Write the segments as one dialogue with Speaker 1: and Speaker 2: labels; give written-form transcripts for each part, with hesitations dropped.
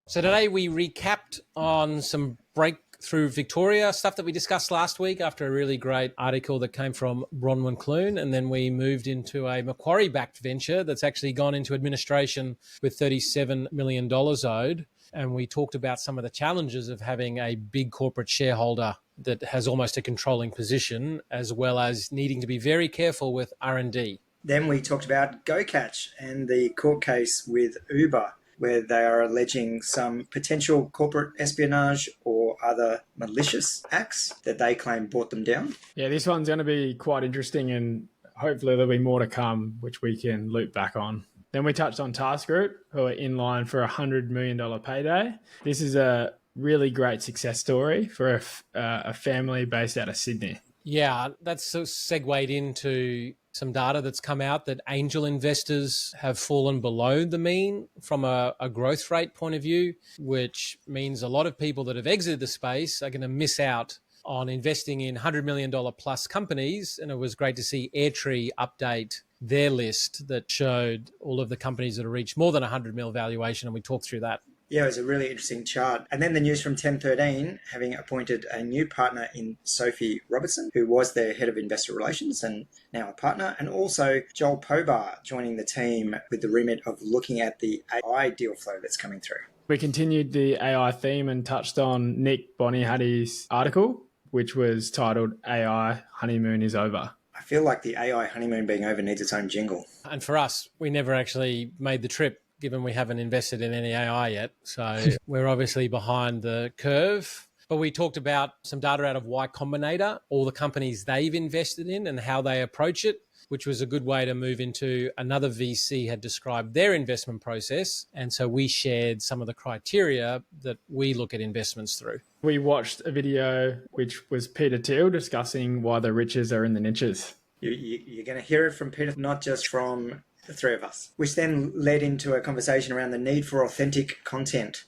Speaker 1: So today we recapped on some breakthrough Victoria stuff that we discussed last week after a really great article that came from Bronwen, and then we moved into a Macquarie-backed venture that's actually gone into administration with $37 million owed. And we talked about some of the challenges of having a big corporate shareholder that has almost a controlling position, as well as needing to be very careful with R&D.
Speaker 2: Then we talked about GoCatch and the court case with Uber, where they are alleging some potential corporate espionage or other malicious acts that they claim brought them down.
Speaker 3: Yeah, this one's going to be quite interesting, and hopefully there'll be more to come, which we can loop back on. Then we touched on Task Group, who are in line for a $100 million payday. This is a really great success story for a family based out of Sydney.
Speaker 1: Yeah, that's segued into some data that's come out that angel investors have fallen below the mean from a growth rate point of view, which means a lot of people that have exited the space are going to miss out on investing in $100 million plus companies. And it was great to see Airtree update their list that showed all of the companies that have reached more than 100 mil valuation. And we talked through that.
Speaker 2: Yeah, it was a really interesting chart. And then the news from 1013, having appointed a new partner in Sophie Robertson, who was their head of investor relations and now a partner, and also Joel Pobar joining the team with the remit of looking at the AI deal flow that's coming through.
Speaker 3: We continued the AI theme and touched on Nick Bonyhady's article, which was titled AI Honeymoon is Over.
Speaker 2: I feel like the AI honeymoon being over needs its own jingle.
Speaker 1: And for us, we never actually made the trip, given we haven't invested in any AI yet. So we're obviously behind the curve. But we talked about some data out of Y Combinator, all the companies they've invested in and how they approach it, which was a good way to move into another VC had described their investment process. And so we shared some of the criteria that we look at investments through.
Speaker 3: We watched a video which was Peter Thiel discussing why the riches are in the niches.
Speaker 2: You're going to hear it from Peter, not just from the three of us, which then led into a conversation around the need for authentic content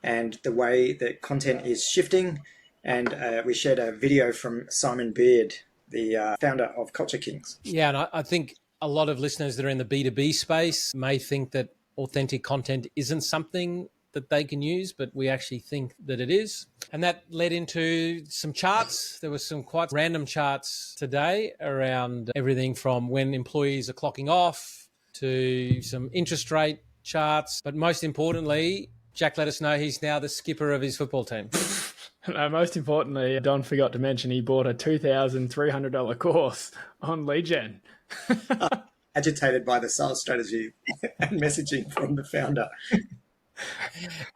Speaker 2: and the way that content is shifting. And we shared a video from Simon Beard, the founder of Culture Kings.
Speaker 1: Yeah, and I think a lot of listeners that are in the B2B space may think that authentic content isn't something that they can use, but we actually think that it is. And that led into some charts. There were some quite random charts today around everything from when employees are clocking off to some interest rate charts. But most importantly, Jack let us know he's now the skipper of his football team.
Speaker 3: Most importantly, Don forgot to mention he bought a $2,300 course on lead gen.
Speaker 2: Agitated by the sales strategy and messaging from the founder.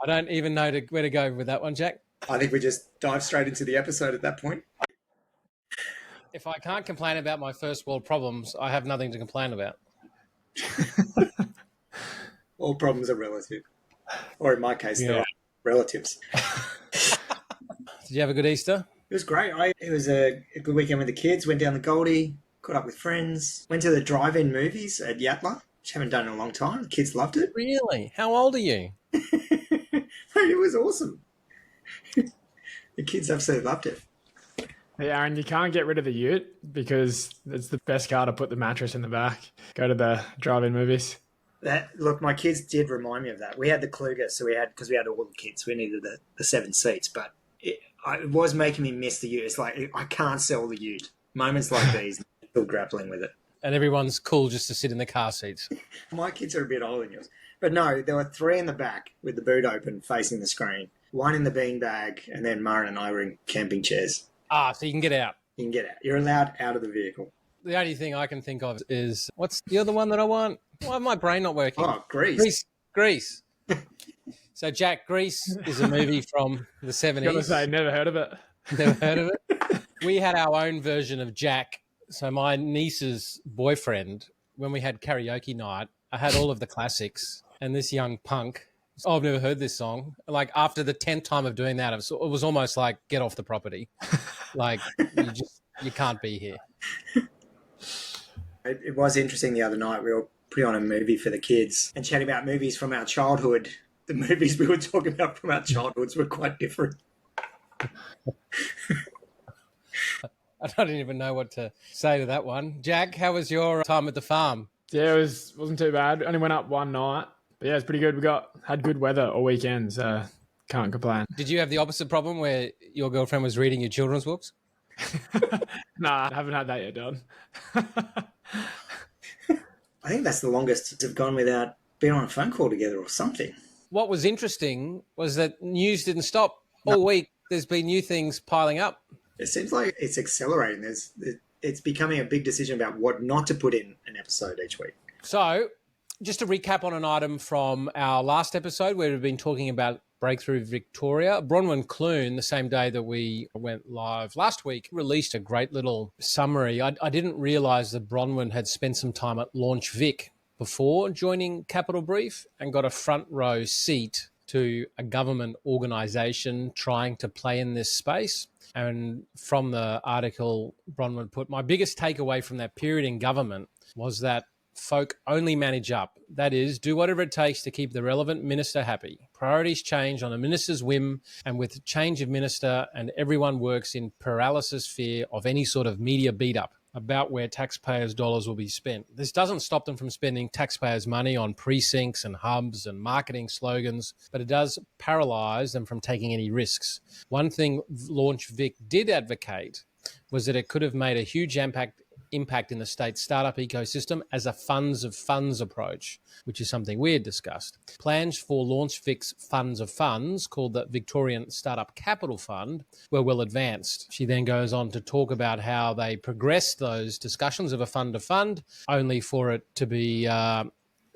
Speaker 1: I don't even know where to go with that one, Jack.
Speaker 2: I think we just dive straight into the episode at that point.
Speaker 1: If I can't complain about my first world problems, I have nothing to complain about.
Speaker 2: All problems are relative. Or in my case, they're relatives.
Speaker 1: Did you have a good Easter?
Speaker 2: It was great. It was a good weekend with the kids. Went down the Goldie, caught up with friends. Went to the drive-in movies at Yatla, which I haven't done in a long time. The kids loved it.
Speaker 1: Really? How old are you?
Speaker 2: It was awesome. The kids absolutely loved it.
Speaker 3: Hey, Aaron, you can't get rid of the ute because it's the best car to put the mattress in the back. Go to the drive-in movies.
Speaker 2: Look, my kids did remind me of that. We had the Kluger, because we had all the kids. We needed the 7 seats, but it was making me miss the ute. It's like, I can't sell the ute. Moments like these, I'm still grappling with it.
Speaker 1: And everyone's cool just to sit in the car seats.
Speaker 2: My kids are a bit older than yours. But no, there were 3 in the back with the boot open facing the screen. 1 in the beanbag, and then Mara and I were in camping chairs.
Speaker 1: So you can get out.
Speaker 2: You can get out. You're allowed out of the vehicle.
Speaker 1: The only thing I can think of is, what's the other one that I want? Why is my brain not working?
Speaker 2: Oh, Grease.
Speaker 1: Grease. So, Jack, Grease is a movie from the 70s.
Speaker 3: I was going to say, never heard of it.
Speaker 1: Never heard of it? We had our own version of Jack. So my niece's boyfriend, when we had karaoke night, I had all of the classics. And this young punk, I've never heard this song. Like, after the 10th time of doing that, it was almost like, get off the property. Like, you can't be here.
Speaker 2: It was interesting the other night. We were putting on a movie for the kids and chatting about movies from our childhood. The movies we were talking about from our childhoods were quite different.
Speaker 1: I don't even know what to say to that one. Jack, how was your time at the farm?
Speaker 3: Yeah, it wasn't too bad. Only went up one night, But yeah, it's pretty good. Had good weather all weekend, so can't complain.
Speaker 1: Did you have the opposite problem where your girlfriend was reading your children's books?
Speaker 3: Nah, I haven't had that yet, Don.
Speaker 2: I think that's the longest they've gone without being on a phone call together or something.
Speaker 1: What was interesting was that news didn't stop all week. There's been new things piling up.
Speaker 2: It seems like it's accelerating. It's becoming a big decision about what not to put in an episode each week.
Speaker 1: So just to recap on an item from our last episode where we've been talking about Breakthrough Victoria, Bronwen Clune, the same day that we went live last week, released a great little summary. I didn't realise that Bronwen had spent some time at Launch Vic before joining Capital Brief and got a front row seat to a government organisation trying to play in this space. And from the article Bronwen put, my biggest takeaway from that period in government was that folk only manage up. That is, do whatever it takes to keep the relevant minister happy. Priorities change on a minister's whim, and with change of minister, and everyone works in paralysis fear of any sort of media beat-up about where taxpayers' dollars will be spent. This doesn't stop them from spending taxpayers' money on precincts and hubs and marketing slogans, but it does paralyse them from taking any risks. One thing Launch Vic did advocate was that it could have made a huge impact in the state's startup ecosystem as a funds of funds approach, which is something we had discussed. Plans for Launch Vic's funds of funds, called the Victorian Startup Capital Fund, were well advanced. She then goes on to talk about how they progressed those discussions of a fund of fund, only for it to be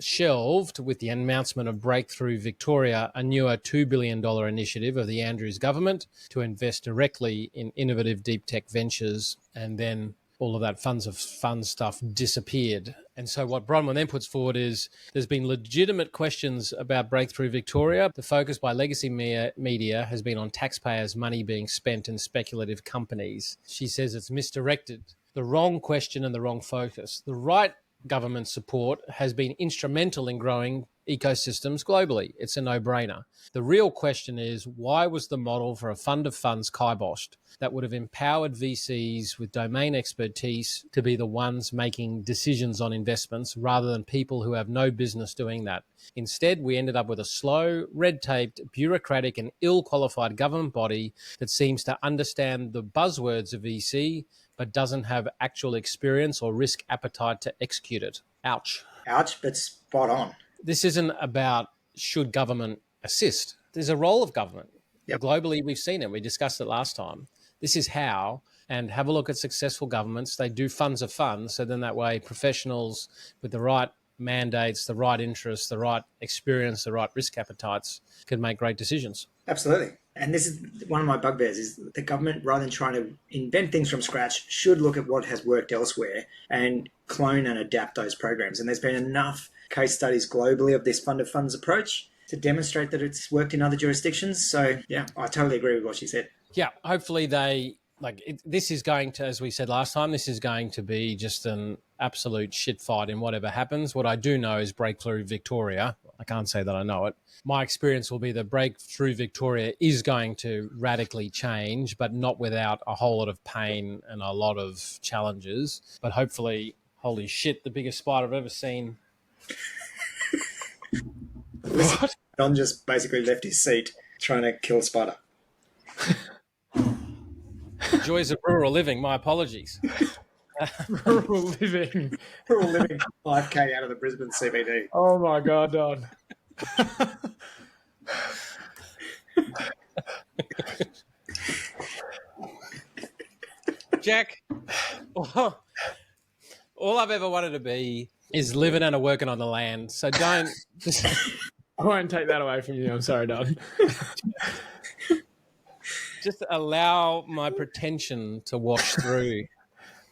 Speaker 1: shelved with the announcement of Breakthrough Victoria, a newer $2 billion initiative of the Andrews government to invest directly in innovative deep tech ventures, and then all of that funds of funds stuff disappeared. And so what Bronwen then puts forward is there's been legitimate questions about Breakthrough Victoria. The focus by legacy media has been on taxpayers' money being spent in speculative companies. She says it's misdirected, the wrong question and the wrong focus. The right government support has been instrumental in growing ecosystems globally. It's a no-brainer. The real question is, why was the model for a fund of funds kiboshed that would have empowered VCs with domain expertise to be the ones making decisions on investments rather than people who have no business doing that? Instead, we ended up with a slow, red-taped, bureaucratic and ill-qualified government body that seems to understand the buzzwords of VC but doesn't have actual experience or risk appetite to execute it. Ouch.
Speaker 2: Ouch, but spot on.
Speaker 1: This isn't about should government assist. There's a role of government.
Speaker 2: Yep.
Speaker 1: Globally, we've seen it. We discussed it last time. This is how, and have a look at successful governments. They do funds of funds, so then that way professionals with the right mandates, the right interests, the right experience, the right risk appetites can make great decisions.
Speaker 2: Absolutely. And this is one of my bugbears, is the government, rather than trying to invent things from scratch, should look at what has worked elsewhere and clone and adapt those programs. And there's been enough case studies globally of this fund of funds approach to demonstrate that it's worked in other jurisdictions. So, yeah, I totally agree with what she said.
Speaker 1: Yeah, hopefully this is going to, as we said last time, this is going to be just an absolute shit fight in whatever happens. What I do know is Breakthrough Victoria. I can't say that I know it. My experience will be that Breakthrough Victoria is going to radically change, but not without a whole lot of pain and a lot of challenges. But hopefully, holy shit, the biggest spider I've ever seen.
Speaker 2: What? Don just basically left his seat trying to kill a spider.
Speaker 1: Joys of rural living, my apologies.
Speaker 3: Rural living.
Speaker 2: Rural living 5K out of the Brisbane CBD.
Speaker 3: Oh my God, Don.
Speaker 1: Jack, all I've ever wanted to be is living and working on the land. So don't...
Speaker 3: I won't take that away from you. I'm sorry, Don.
Speaker 1: Just allow my pretension to wash through.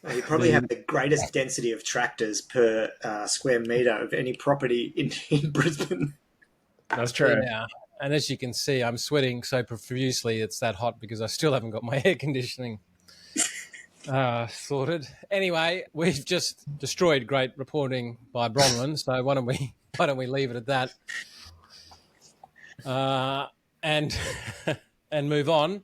Speaker 2: You probably have the greatest density of tractors per square metre of any property in Brisbane.
Speaker 3: That's true.
Speaker 1: Yeah. And as you can see, I'm sweating so profusely it's that hot because I still haven't got my air conditioning sorted. Anyway, we've just destroyed great reporting by Bronwen, so why don't we leave it at that? And move on.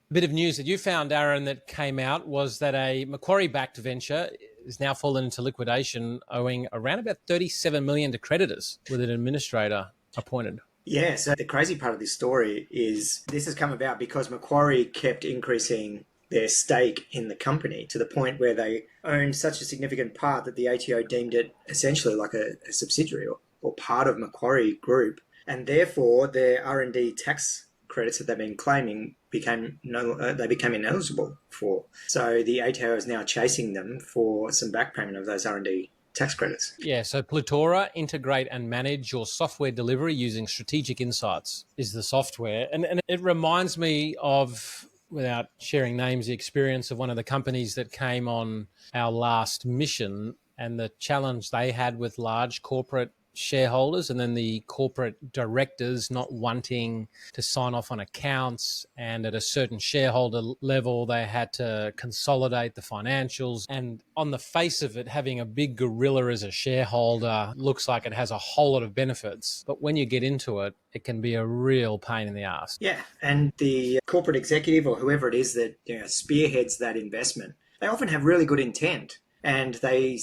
Speaker 1: A bit of news that you found, Aaron, that came out was that a Macquarie-backed venture is now fallen into liquidation, owing around about 37 million to creditors, with an administrator appointed.
Speaker 2: Yeah, so the crazy part of this story is this has come about because Macquarie kept increasing their stake in the company to the point where they owned such a significant part that the ATO deemed it essentially like a subsidiary or part of Macquarie Group. And therefore, their R&D tax credits that they've been claiming became ineligible for. So the ATO is now chasing them for some back payment of those R&D tax credits.
Speaker 1: Yeah, so Plutora, integrate and manage your software delivery using strategic insights is the software. And it reminds me of, without sharing names, the experience of one of the companies that came on our last mission and the challenge they had with large corporate shareholders and then the corporate directors not wanting to sign off on accounts, and at a certain shareholder level they had to consolidate the financials, and on the face of it, having a big gorilla as a shareholder looks like it has a whole lot of benefits, but when you get into it, it can be a real pain in the ass.
Speaker 2: Yeah, and the corporate executive or whoever it is that spearheads that investment, they often have really good intent. And they,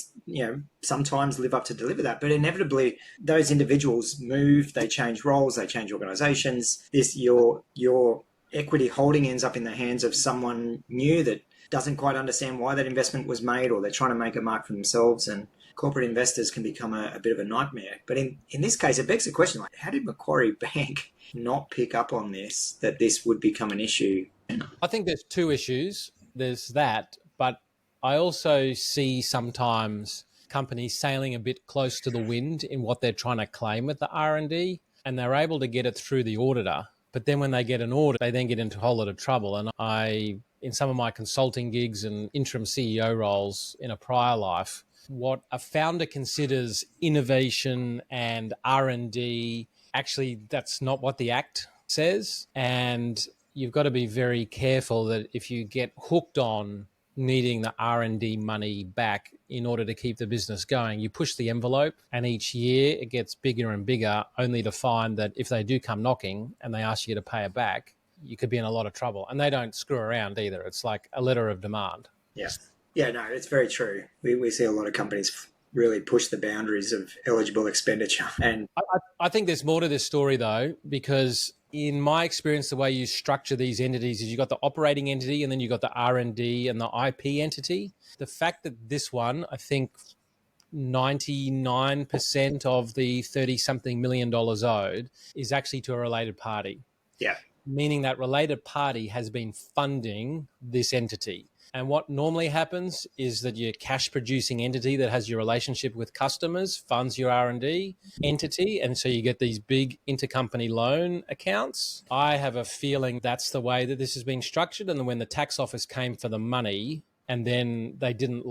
Speaker 2: sometimes live up to deliver that. But inevitably, those individuals move, they change roles, they change organizations. Your equity holding ends up in the hands of someone new that doesn't quite understand why that investment was made, or they're trying to make a mark for themselves. And corporate investors can become a bit of a nightmare. But in this case, it begs the question, like, how did Macquarie Bank not pick up on this, that this would become an issue?
Speaker 1: I think there's two issues. There's that, but I also see sometimes companies sailing a bit close to the wind in what they're trying to claim with the R&D, and they're able to get it through the auditor. But then when they get an audit, they then get into a whole lot of trouble. And in some of my consulting gigs and interim CEO roles in a prior life, what a founder considers innovation and R&D, actually, that's not what the Act says. And you've got to be very careful that if you get hooked on needing the R&D money back in order to keep the business going, you push the envelope, and each year it gets bigger and bigger, only to find that if they do come knocking and they ask you to pay it back, you could be in a lot of trouble. And they don't screw around either. It's like a letter of demand.
Speaker 2: Yeah, no, it's very true. We see a lot of companies really push the boundaries of eligible expenditure. And
Speaker 1: I think there's more to this story, though, because in my experience, the way you structure these entities is you've got the operating entity and then you've got the R&D and the IP entity. The fact that this one, I think 99% of the 30-something million dollars owed is actually to a related party.
Speaker 2: Yeah.
Speaker 1: Meaning that related party has been funding this entity. And what normally happens is that your cash producing entity that has your relationship with customers funds your R&D entity. And so you get these big intercompany loan accounts. I have a feeling that's the way that this is being structured. And then when the tax office came for the money and then they didn't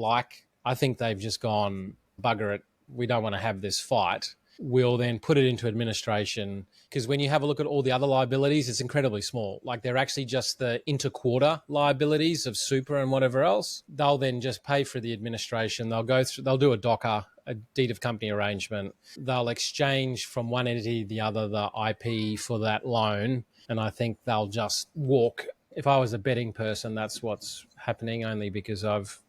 Speaker 1: I think they've just gone, bugger it, we don't want to have this fight. We'll then put it into administration, because when you have a look at all the other liabilities, it's incredibly small. Like they're actually just the inter-quarter liabilities of super and whatever else. They'll then just pay for the administration. They'll do a DOCA, a deed of company arrangement. They'll exchange from one entity to the other the IP for that loan. And I think they'll just walk. If I was a betting person, that's what's happening, only because I've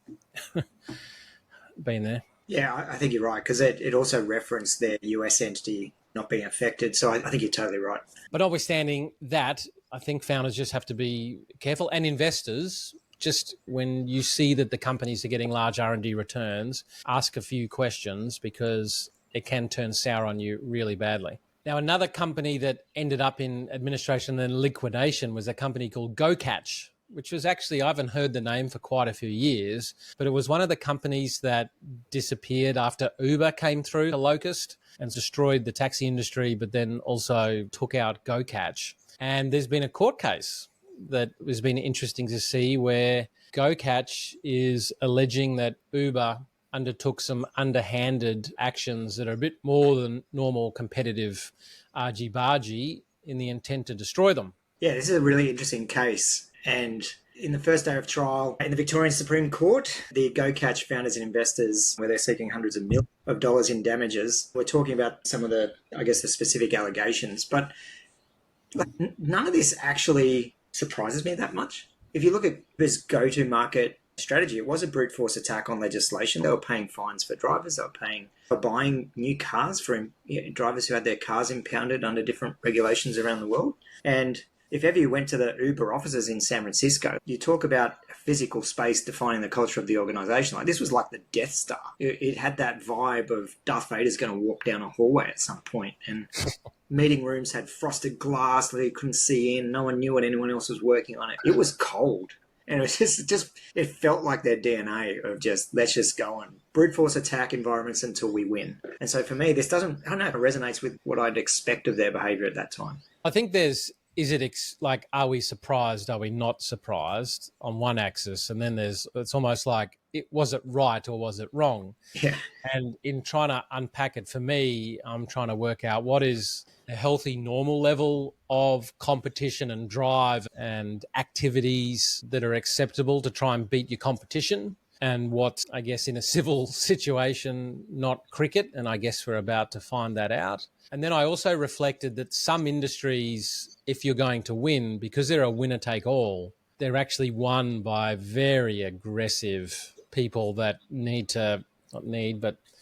Speaker 1: been there.
Speaker 2: Yeah, I think you're right, because it also referenced their US entity not being affected. So I think you're totally right.
Speaker 1: But notwithstanding that, I think founders just have to be careful, and investors, just when you see that the companies are getting large R&D returns, ask a few questions, because it can turn sour on you really badly. Now, another company that ended up in administration and then liquidation was a company called GoCatch, which was actually, I haven't heard the name for quite a few years, but it was one of the companies that disappeared after Uber came through to Locust and destroyed the taxi industry, but then also took out GoCatch. And there's been a court case that has been interesting to see, where GoCatch is alleging that Uber undertook some underhanded actions that are a bit more than normal competitive argy-bargy in the intent to destroy them.
Speaker 2: Yeah, this is a really interesting case. And in the first day of trial in the Victorian Supreme Court, the GoCatch founders and investors, where they're seeking hundreds of millions of dollars in damages, we're talking about some of the specific allegations. But none of this actually surprises me that much. If you look at this go-to-market strategy. It was a brute force attack on legislation. They were paying fines for drivers. They were paying for buying new cars for drivers who had their cars impounded under different regulations around the world. And if ever you went to the Uber offices in San Francisco, you talk about a physical space defining the culture of the organization. Like, this was like the Death Star. It had that vibe of Darth Vader's going to walk down a hallway at some point. And meeting rooms had frosted glass that you couldn't see in. No one knew what anyone else was working on it. It was cold. And it was just it felt like their DNA of just, let's just go on brute force attack environments until we win. And so for me, this doesn't, I don't know, it resonates with what I'd expect of their behavior at that time.
Speaker 1: I think are we surprised? Are we not surprised on one axis? And then it's almost like, was it right or was it wrong?
Speaker 2: Yeah.
Speaker 1: And in trying to unpack it, for me, I'm trying to work out what is a healthy, normal level of competition and drive and activities that are acceptable to try and beat your competition, and what, I guess, in a civil situation, not cricket. And I guess we're about to find that out. And then I also reflected that some industries, if you're going to win, because they're a winner take all, they're actually won by very aggressive people that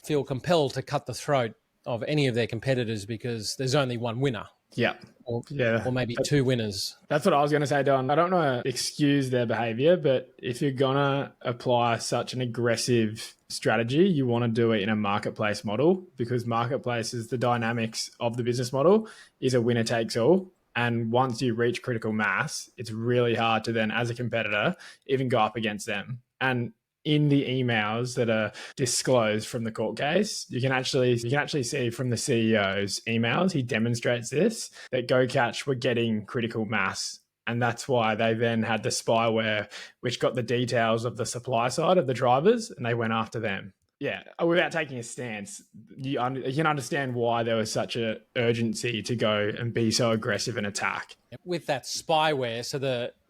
Speaker 1: feel compelled to cut the throat of any of their competitors because there's only one winner.
Speaker 3: Yeah.
Speaker 1: Or maybe two winners.
Speaker 3: That's what I was going to say, Don. I don't want to excuse their behavior, but if you're going to apply such an aggressive strategy, you want to do it in a marketplace model, because marketplaces, the dynamics of the business model is a winner takes all. And once you reach critical mass, it's really hard to then, as a competitor, even go up against them. And in the emails that are disclosed from the court case, you can actually see from the CEO's emails, he demonstrates this, that GoCatch were getting critical mass. And that's why they then had the spyware, which got the details of the supply side of the drivers, and they went after them. Yeah, without taking a stance, you can understand why there was such an urgency to go and be so aggressive and attack.
Speaker 1: With that spyware,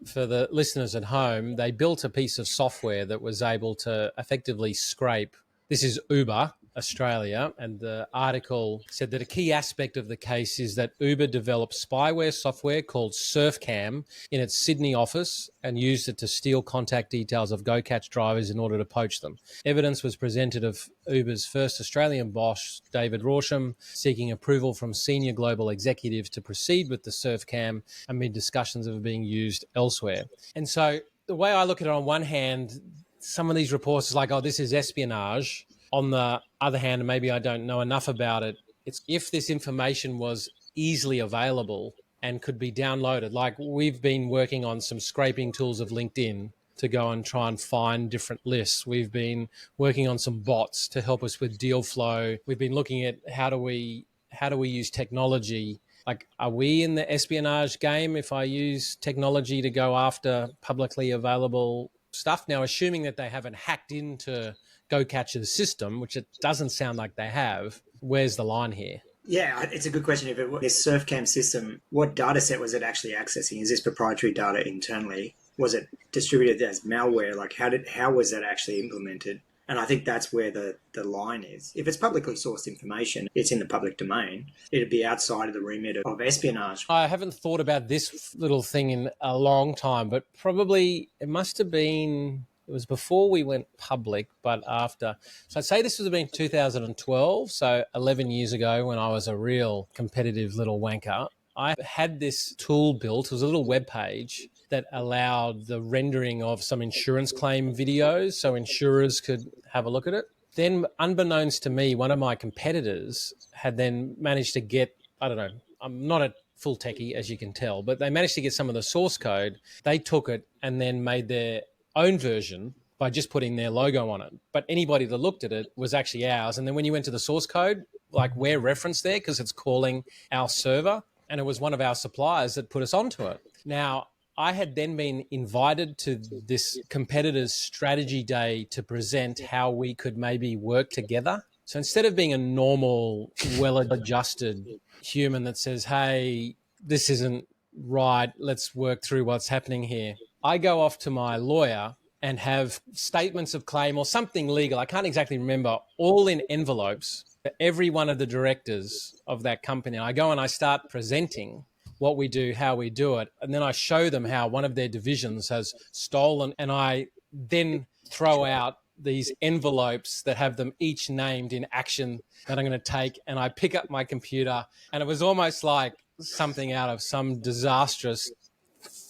Speaker 1: for the listeners at home, they built a piece of software that was able to effectively scrape. This is Uber Australia, and the article said that a key aspect of the case is that Uber developed spyware software called SurfCam in its Sydney office and used it to steal contact details of GoCatch drivers in order to poach them. Evidence was presented of Uber's first Australian boss, David Rawsham, seeking approval from senior global executives to proceed with the SurfCam amid discussions of it being used elsewhere. And so the way I look at it, on one hand, some of these reports is like, oh, this is espionage. On the other hand, and maybe I don't know enough about it, it's if this information was easily available and could be downloaded. Like, we've been working on some scraping tools of LinkedIn to go and try and find different lists. We've been working on some bots to help us with deal flow. We've been looking at how do we use technology. Like, are we in the espionage game if I use technology to go after publicly available stuff? Now, assuming that they haven't hacked into GoCatch's system, which it doesn't sound like they have, where's the line here?
Speaker 2: Yeah, it's a good question. If this SurfCam system, what data set was it actually accessing? Is this proprietary data internally? Was it distributed as malware? Like, how was that actually implemented? And I think that's where the line is. If it's publicly sourced information, it's in the public domain. It'd be outside of the remit of espionage.
Speaker 1: I haven't thought about this little thing in a long time, but probably it must have been, it was before we went public, but after. So I'd say this was been 2012, so 11 years ago, when I was a real competitive little wanker. I had this tool built. It was a little web page that allowed the rendering of some insurance claim videos so insurers could have a look at it. Then, unbeknownst to me, one of my competitors had then managed to get, I don't know, I'm not a full techie, as you can tell, but they managed to get some of the source code. They took it and then made their own version by just putting their logo on it. But anybody that looked at it was actually ours. And then when you went to the source code, like, we're referenced there because it's calling our server. And it was one of our suppliers that put us onto it. Now, I had then been invited to this competitor's strategy day to present how we could maybe work together. So instead of being a normal, well-adjusted human that says, hey, this isn't right, let's work through what's happening here, I go off to my lawyer and have statements of claim or something legal, I can't exactly remember, all in envelopes for every one of the directors of that company. I go and I start presenting what we do, how we do it. And then I show them how one of their divisions has stolen. And I then throw out these envelopes that have them each named in action that I'm going to take. And I pick up my computer, and it was almost like something out of some disastrous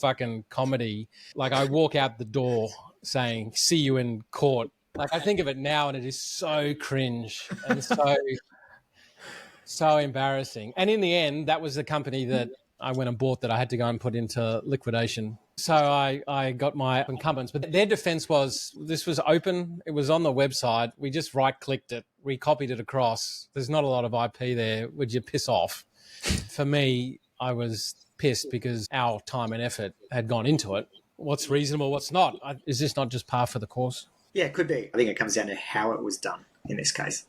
Speaker 1: fucking comedy. Like I walk out the door saying, "See you in court." Like I think of it now and it is so cringe and so embarrassing. And in the end, that was the company that I went and bought that I had to go and put into liquidation. So I got my incumbents, but their defense was this was open. It was on the website. We just right clicked it. We copied it across. There's not a lot of IP there. Would you piss off? For me, I was pissed because our time and effort had gone into it. What's reasonable? What's not? Is this not just par for the course?
Speaker 2: Yeah, it could be. I think it comes down to how it was done in this case.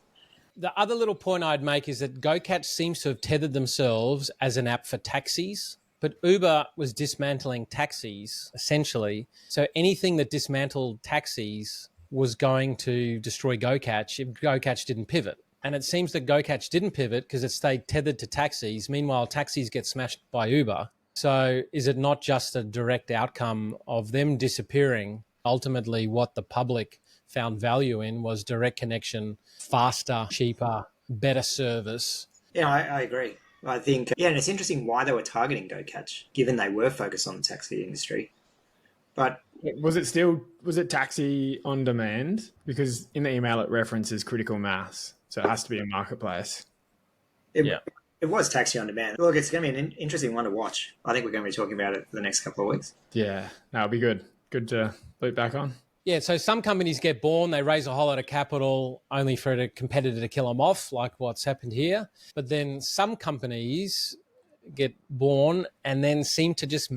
Speaker 1: The other little point I'd make is that GoCatch seems to have tethered themselves as an app for taxis, but Uber was dismantling taxis, essentially. So anything that dismantled taxis was going to destroy GoCatch if GoCatch didn't pivot. And it seems that GoCatch didn't pivot because it stayed tethered to taxis. Meanwhile, taxis get smashed by Uber. So is it not just a direct outcome of them disappearing? Ultimately, what the public found value in was direct connection, faster, cheaper, better service.
Speaker 2: Yeah, I agree. I think, and it's interesting why they were targeting GoCatch, given they were focused on the taxi industry. But
Speaker 3: was it taxi on demand? Because in the email it references critical mass, so it has to be a marketplace.
Speaker 2: It was taxi on demand. Look, it's going to be an interesting one to watch. I think we're going to be talking about it for the next couple of weeks.
Speaker 3: Yeah, that'll be good. Good to loop back on.
Speaker 1: Yeah, so some companies get born, they raise a whole lot of capital only for a competitor to kill them off, like what's happened here. But then some companies get born and then seem to just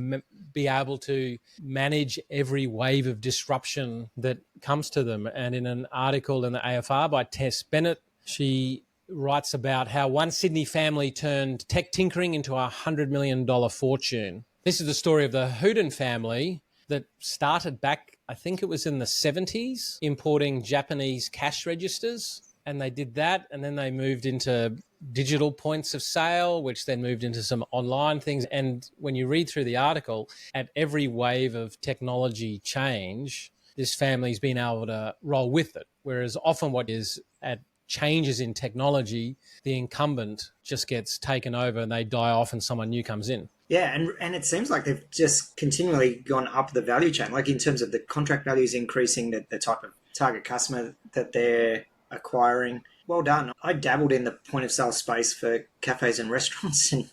Speaker 1: be able to manage every wave of disruption that comes to them. And in an article in the AFR by Tess Bennett, she writes about how one Sydney family turned tech tinkering into a $100 million fortune. This is the story of the Houden family that started back, I think it was in the 70s, importing Japanese cash registers. And they did that, and then they moved into digital points of sale, which then moved into some online things. And when you read through the article, at every wave of technology change, this family's been able to roll with it. Whereas often what is at changes in technology, the incumbent just gets taken over and they die off and someone new comes in.
Speaker 2: Yeah, and it seems like they've just continually gone up the value chain, like in terms of the contract values increasing, the type of target customer that they're acquiring. Well done. I dabbled in the point of sale space for cafes and restaurants, and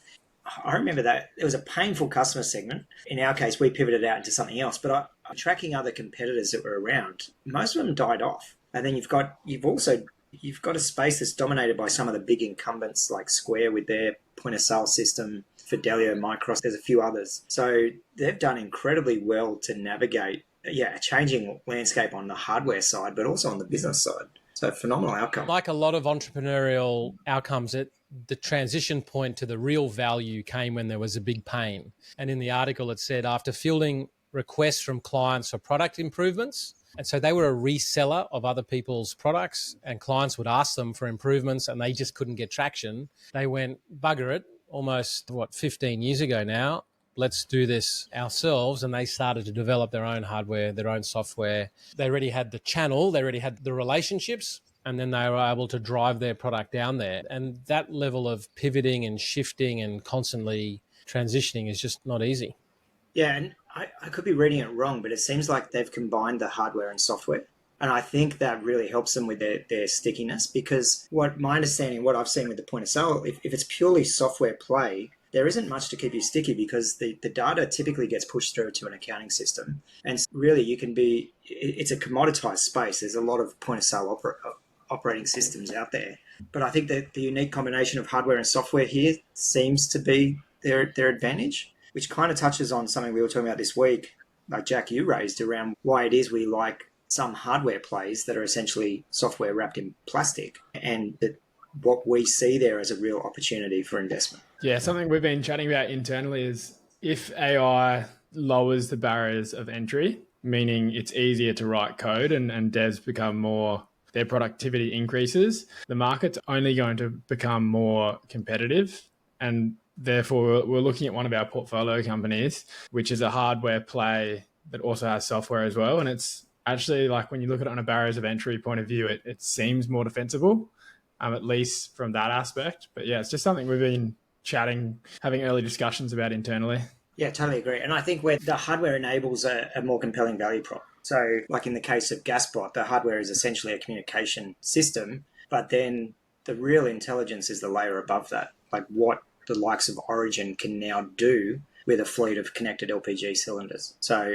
Speaker 2: I remember that it was a painful customer segment. In our case, we pivoted out into something else, but I'm tracking other competitors that were around. Most of them died off. And then you've got a space that's dominated by some of the big incumbents like Square with their point of sale system, Fidelio, Micros, there's a few others. So they've done incredibly well to navigate a changing landscape on the hardware side, but also on the business side. So phenomenal outcome.
Speaker 1: Like a lot of entrepreneurial outcomes, the transition point to the real value came when there was a big pain. And in the article, it said after fielding requests from clients for product improvements, and so they were a reseller of other people's products, and clients would ask them for improvements and they just couldn't get traction. They went, bugger it, almost, 15 years ago now, let's do this ourselves. And they started to develop their own hardware, their own software. They already had the channel, they already had the relationships, and then they were able to drive their product down there. And that level of pivoting and shifting and constantly transitioning is just not easy.
Speaker 2: Yeah, and I could be reading it wrong, but it seems like they've combined the hardware and software. And I think that really helps them with their stickiness, because my understanding, what I've seen with the point of sale, if it's purely software play, there isn't much to keep you sticky because the data typically gets pushed through to an accounting system. And really it's a commoditized space. There's a lot of point of sale operating systems out there. But I think that the unique combination of hardware and software here seems to be their advantage, which kind of touches on something we were talking about this week, like Jack, you raised around why it is we like some hardware plays that are essentially software wrapped in plastic, and that what we see there as a real opportunity for investment.
Speaker 3: Yeah, something we've been chatting about internally is if AI lowers the barriers of entry, meaning it's easier to write code and devs become their productivity increases, the market's only going to become more competitive. And therefore, we're looking at one of our portfolio companies, which is a hardware play that also has software as well. And it's Actually, like when you look at it on a barriers of entry point of view, it seems more defensible, at least from that aspect. But yeah, it's just something we've been chatting, having early discussions about internally.
Speaker 2: Yeah, totally agree. And I think where the hardware enables a more compelling value prop. So like in the case of Gasbot, the hardware is essentially a communication system, but then the real intelligence is the layer above that, like what the likes of Origin can now do with a fleet of connected LPG cylinders. So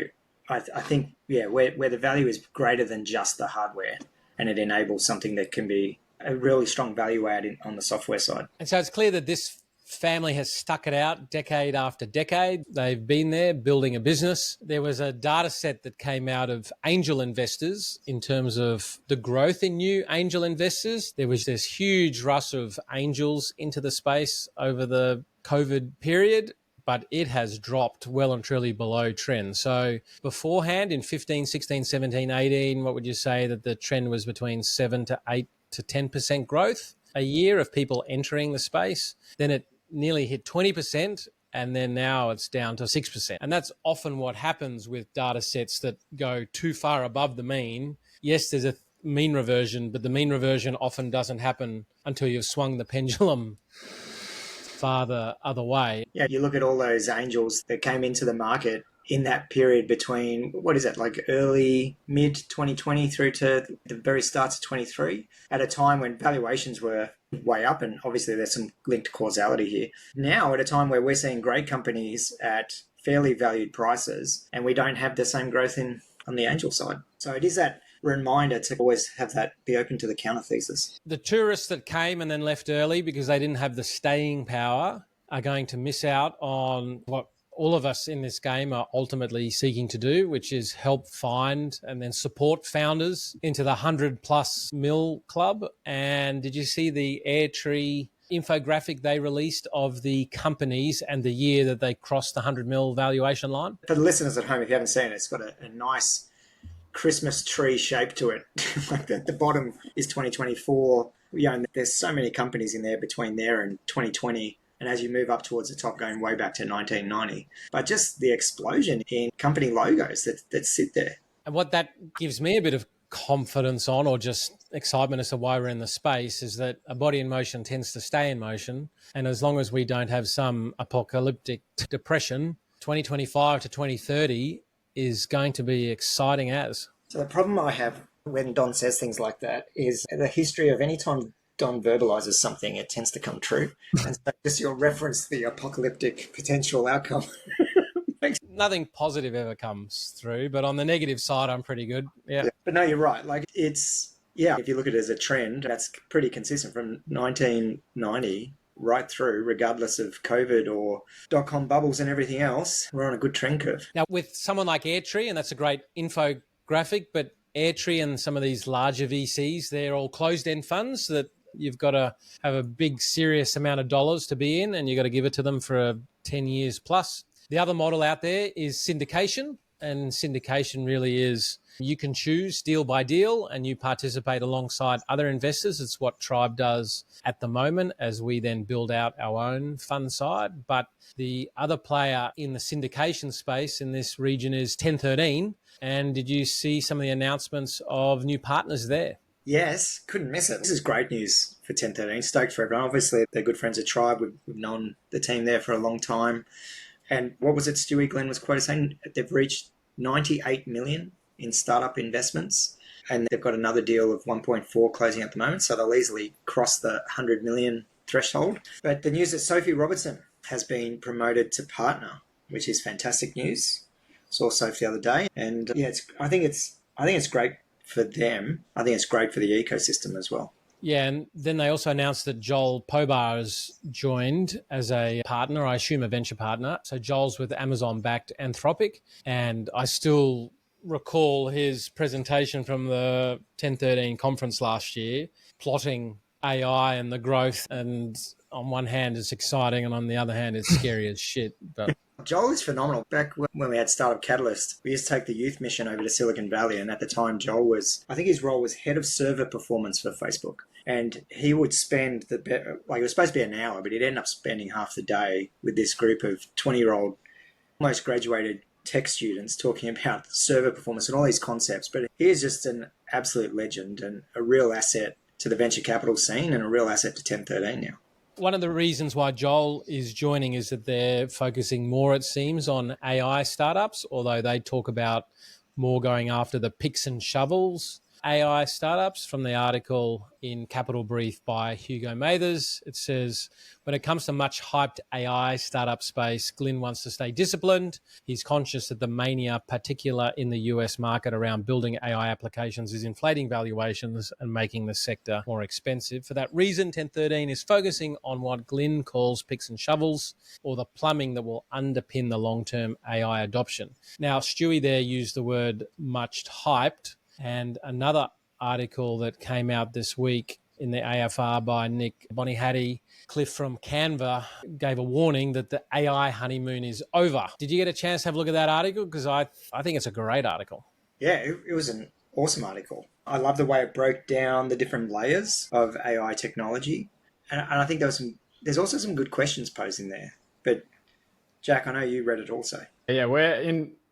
Speaker 2: I think, yeah, where the value is greater than just the hardware, and it enables something that can be a really strong value add on the software side.
Speaker 1: And so it's clear that this family has stuck it out decade after decade. They've been there building a business. There was a data set that came out of angel investors in terms of the growth in new angel investors. There was this huge rush of angels into the space over the COVID period, but it has dropped well and truly below trend. So beforehand in 15, 16, 17, 18, what would you say that the trend was between 7 to 8 to 10% growth a year of people entering the space? Then it nearly hit 20%, and then now it's down to 6%. And that's often what happens with data sets that go too far above the mean. Yes, there's a mean reversion, but the mean reversion often doesn't happen until you've swung the pendulum far the other way.
Speaker 2: Yeah, you look at all those angels that came into the market in that period between, what is it, like early, mid 2020 through to the very starts of 23, at a time when valuations were way up, and obviously there's some linked causality here. Now, at a time where we're seeing great companies at fairly valued prices, and we don't have the same growth on the angel side. So it is that reminder to always have that be open to the counter thesis.
Speaker 1: The tourists that came and then left early because they didn't have the staying power are going to miss out on what all of us in this game are ultimately seeking to do, which is help find and then support founders into the 100+ mil club. And did you see the Airtree infographic they released of the companies and the year that they crossed the 100 mil valuation line?
Speaker 2: For the listeners at home, if you haven't seen it, it's got a nice Christmas tree shape to it. Like the bottom is 2024. And there's so many companies in there between there and 2020. And as you move up towards the top, going way back to 1990. But just the explosion in company logos that sit there.
Speaker 1: And what that gives me a bit of confidence on, or just excitement as to why we're in the space, is that a body in motion tends to stay in motion. And as long as we don't have some apocalyptic depression, 2025 to 2030 is going to be exciting as.
Speaker 2: So the problem I have when Don says things like that is the history of any time Don verbalizes something, it tends to come true. And so just your reference to the apocalyptic potential outcome.
Speaker 1: Nothing positive ever comes through, but on the negative side, I'm pretty good. Yeah.
Speaker 2: But no, you're right. Like if you look at it as a trend, that's pretty consistent from 1990 right through, regardless of COVID or dot-com bubbles and everything else. We're on a good trend curve.
Speaker 1: Now, with someone like Airtree, and that's a great infographic, but Airtree and some of these larger VCs, they're all closed-end funds that you've got to have a big, serious amount of dollars to be in, and you've got to give it to them for 10 years plus. The other model out there is syndication, and syndication really is you can choose deal by deal and you participate alongside other investors. It's what Tribe does at the moment as we then build out our own fund side. But the other player in the syndication space in this region is 1013. And did you see some of the announcements of new partners there?
Speaker 2: Yes, couldn't miss it. This is great news for 1013. Stoked for everyone. Obviously, they're good friends of Tribe. We've known the team there for a long time. And what was it Stewie Glenn was quoted saying? They've reached 98 million in startup investments, and they've got another deal of 1.4 closing at the moment, so they'll easily cross the 100 million threshold. But the news that Sophie Robertson has been promoted to partner, which is fantastic news. Saw Sophie the other day, and yeah, I think it's great for them. I think it's great for the ecosystem as well.
Speaker 1: Yeah, and then they also announced that Joel Pobar has joined as a partner, I assume a venture partner. So Joel's with Amazon-backed Anthropic, and I still recall his presentation from the 1013 conference last year, plotting AI and the growth, and on one hand it's exciting and on the other hand it's scary as shit. But
Speaker 2: Joel is phenomenal. Back when we had Startup Catalyst, we used to take the youth mission over to Silicon Valley, and at the time Joel I think his role was head of server performance for Facebook. And he would spend it was supposed to be an hour, but he'd end up spending half the day with this group of 20-year-old, almost graduated tech students talking about server performance and all these concepts, but he is just an absolute legend and a real asset to the venture capital scene and a real asset to 1013 now.
Speaker 1: One of the reasons why Joel is joining is that they're focusing more, it seems, on AI startups, although they talk about more going after the picks and shovels AI startups. From the article in Capital Brief by Hugo Mathers, it says, when it comes to much hyped AI startup space, Glyn wants to stay disciplined. He's conscious that the mania, particular in the US market around building AI applications, is inflating valuations and making the sector more expensive. For that reason, 1013 is focusing on what Glyn calls picks and shovels, or the plumbing that will underpin the long-term AI adoption. Now, Stewie there used the word much hyped, and another article that came out this week in the AFR by Nick Bonyhady, Cliff from Canva, gave a warning that the AI honeymoon is over. Did you get a chance to have a look at that article? Because I think it's a great article.
Speaker 2: Yeah, it was an awesome article. I love the way it broke down the different layers of AI technology. And I think there's also some good questions posed in there. But Jack, I know you read it also.
Speaker 3: Yeah,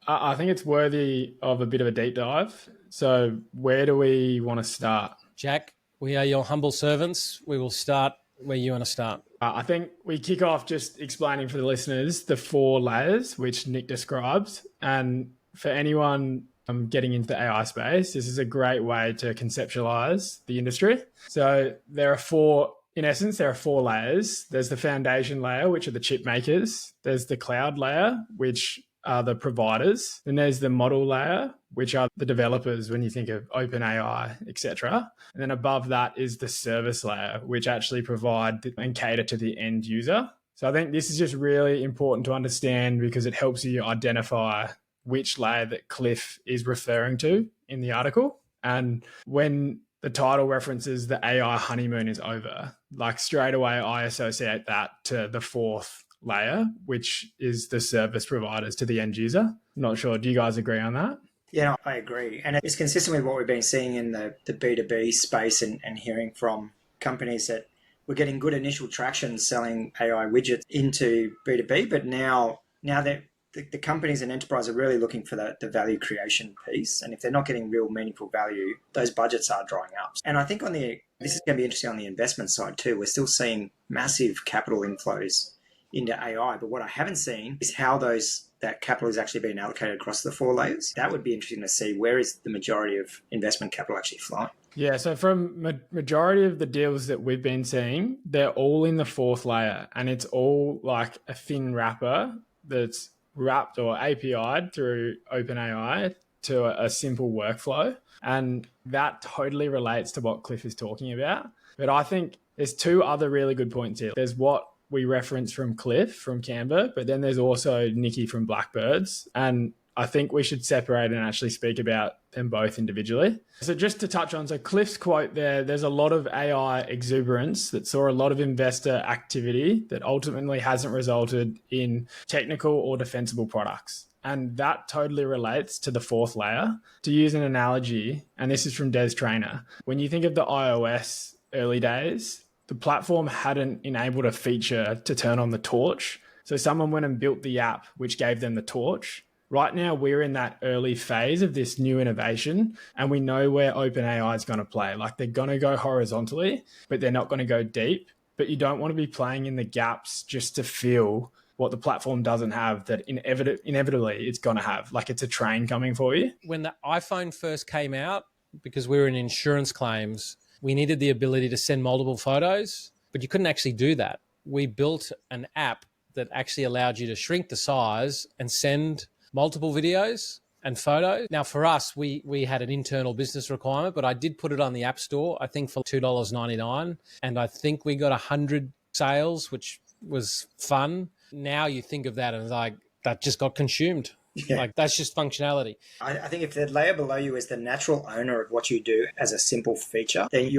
Speaker 3: I think it's worthy of a bit of a deep dive. So where do we want to start?
Speaker 1: Jack, we are your humble servants. We will start where you want to start.
Speaker 3: I think we kick off just explaining for the listeners the 4 layers which Nick describes. And for anyone getting into the AI space, this is a great way to conceptualize the industry. So there are 4 layers. There's the foundation layer, which are the chip makers. There's the cloud layer, which are the providers. Then there's the model layer, which are the developers when you think of OpenAI, etc. And then above that is the service layer, which actually provide and cater to the end user. So I think this is just really important to understand because it helps you identify which layer that Cliff is referring to in the article. And when the title references the AI honeymoon is over, like straight away I associate that to the 4th layer, which is the service providers to the end user. Not sure. Do you guys agree on that?
Speaker 2: Yeah, no, I agree. And it's consistent with what we've been seeing in the B2B space and hearing from companies that we're getting good initial traction selling AI widgets into B2B, but now that the companies and enterprise are really looking for the value creation piece. And if they're not getting real meaningful value, those budgets are drying up. And I think this is going to be interesting on the investment side too. We're still seeing massive capital inflows into AI, but what I haven't seen is how that capital is actually being allocated across the 4 layers. That would be interesting to see. Where is the majority of investment capital actually flowing?
Speaker 3: Yeah, so from majority of the deals that we've been seeing, they're all in the 4th layer, and it's all like a thin wrapper that's wrapped or API'd through OpenAI to a simple workflow. And that totally relates to what Cliff is talking about. But I think there's 2 other really good points here. There's what we reference from Cliff from Canva, but then there's also Nikki from Blackbirds. And I think we should separate and actually speak about them both individually. So just to touch on, so Cliff's quote there's a lot of AI exuberance that saw a lot of investor activity that ultimately hasn't resulted in technical or defensible products. And that totally relates to the 4th layer. To use an analogy, and this is from Des Trainer, when you think of the iOS early days, the platform hadn't enabled a feature to turn on the torch. So someone went and built the app, which gave them the torch. Right now, we're in that early phase of this new innovation, and we know where OpenAI is going to play. Like, they're going to go horizontally, but they're not going to go deep. But you don't want to be playing in the gaps just to fill what the platform doesn't have that inevitably it's going to have. Like, it's a train coming for you.
Speaker 1: When the iPhone first came out, because we were in insurance claims, we needed the ability to send multiple photos, but you couldn't actually do that. We built an app that actually allowed you to shrink the size and send multiple videos and photos. Now, for us, we had an internal business requirement, but I did put it on the App Store, I think for $2.99. And I think we got 100 sales, which was fun. Now you think of that and like, that just got consumed. Yeah. Like, that's just functionality.
Speaker 2: I think if the layer below you is the natural owner of what you do as a simple feature, then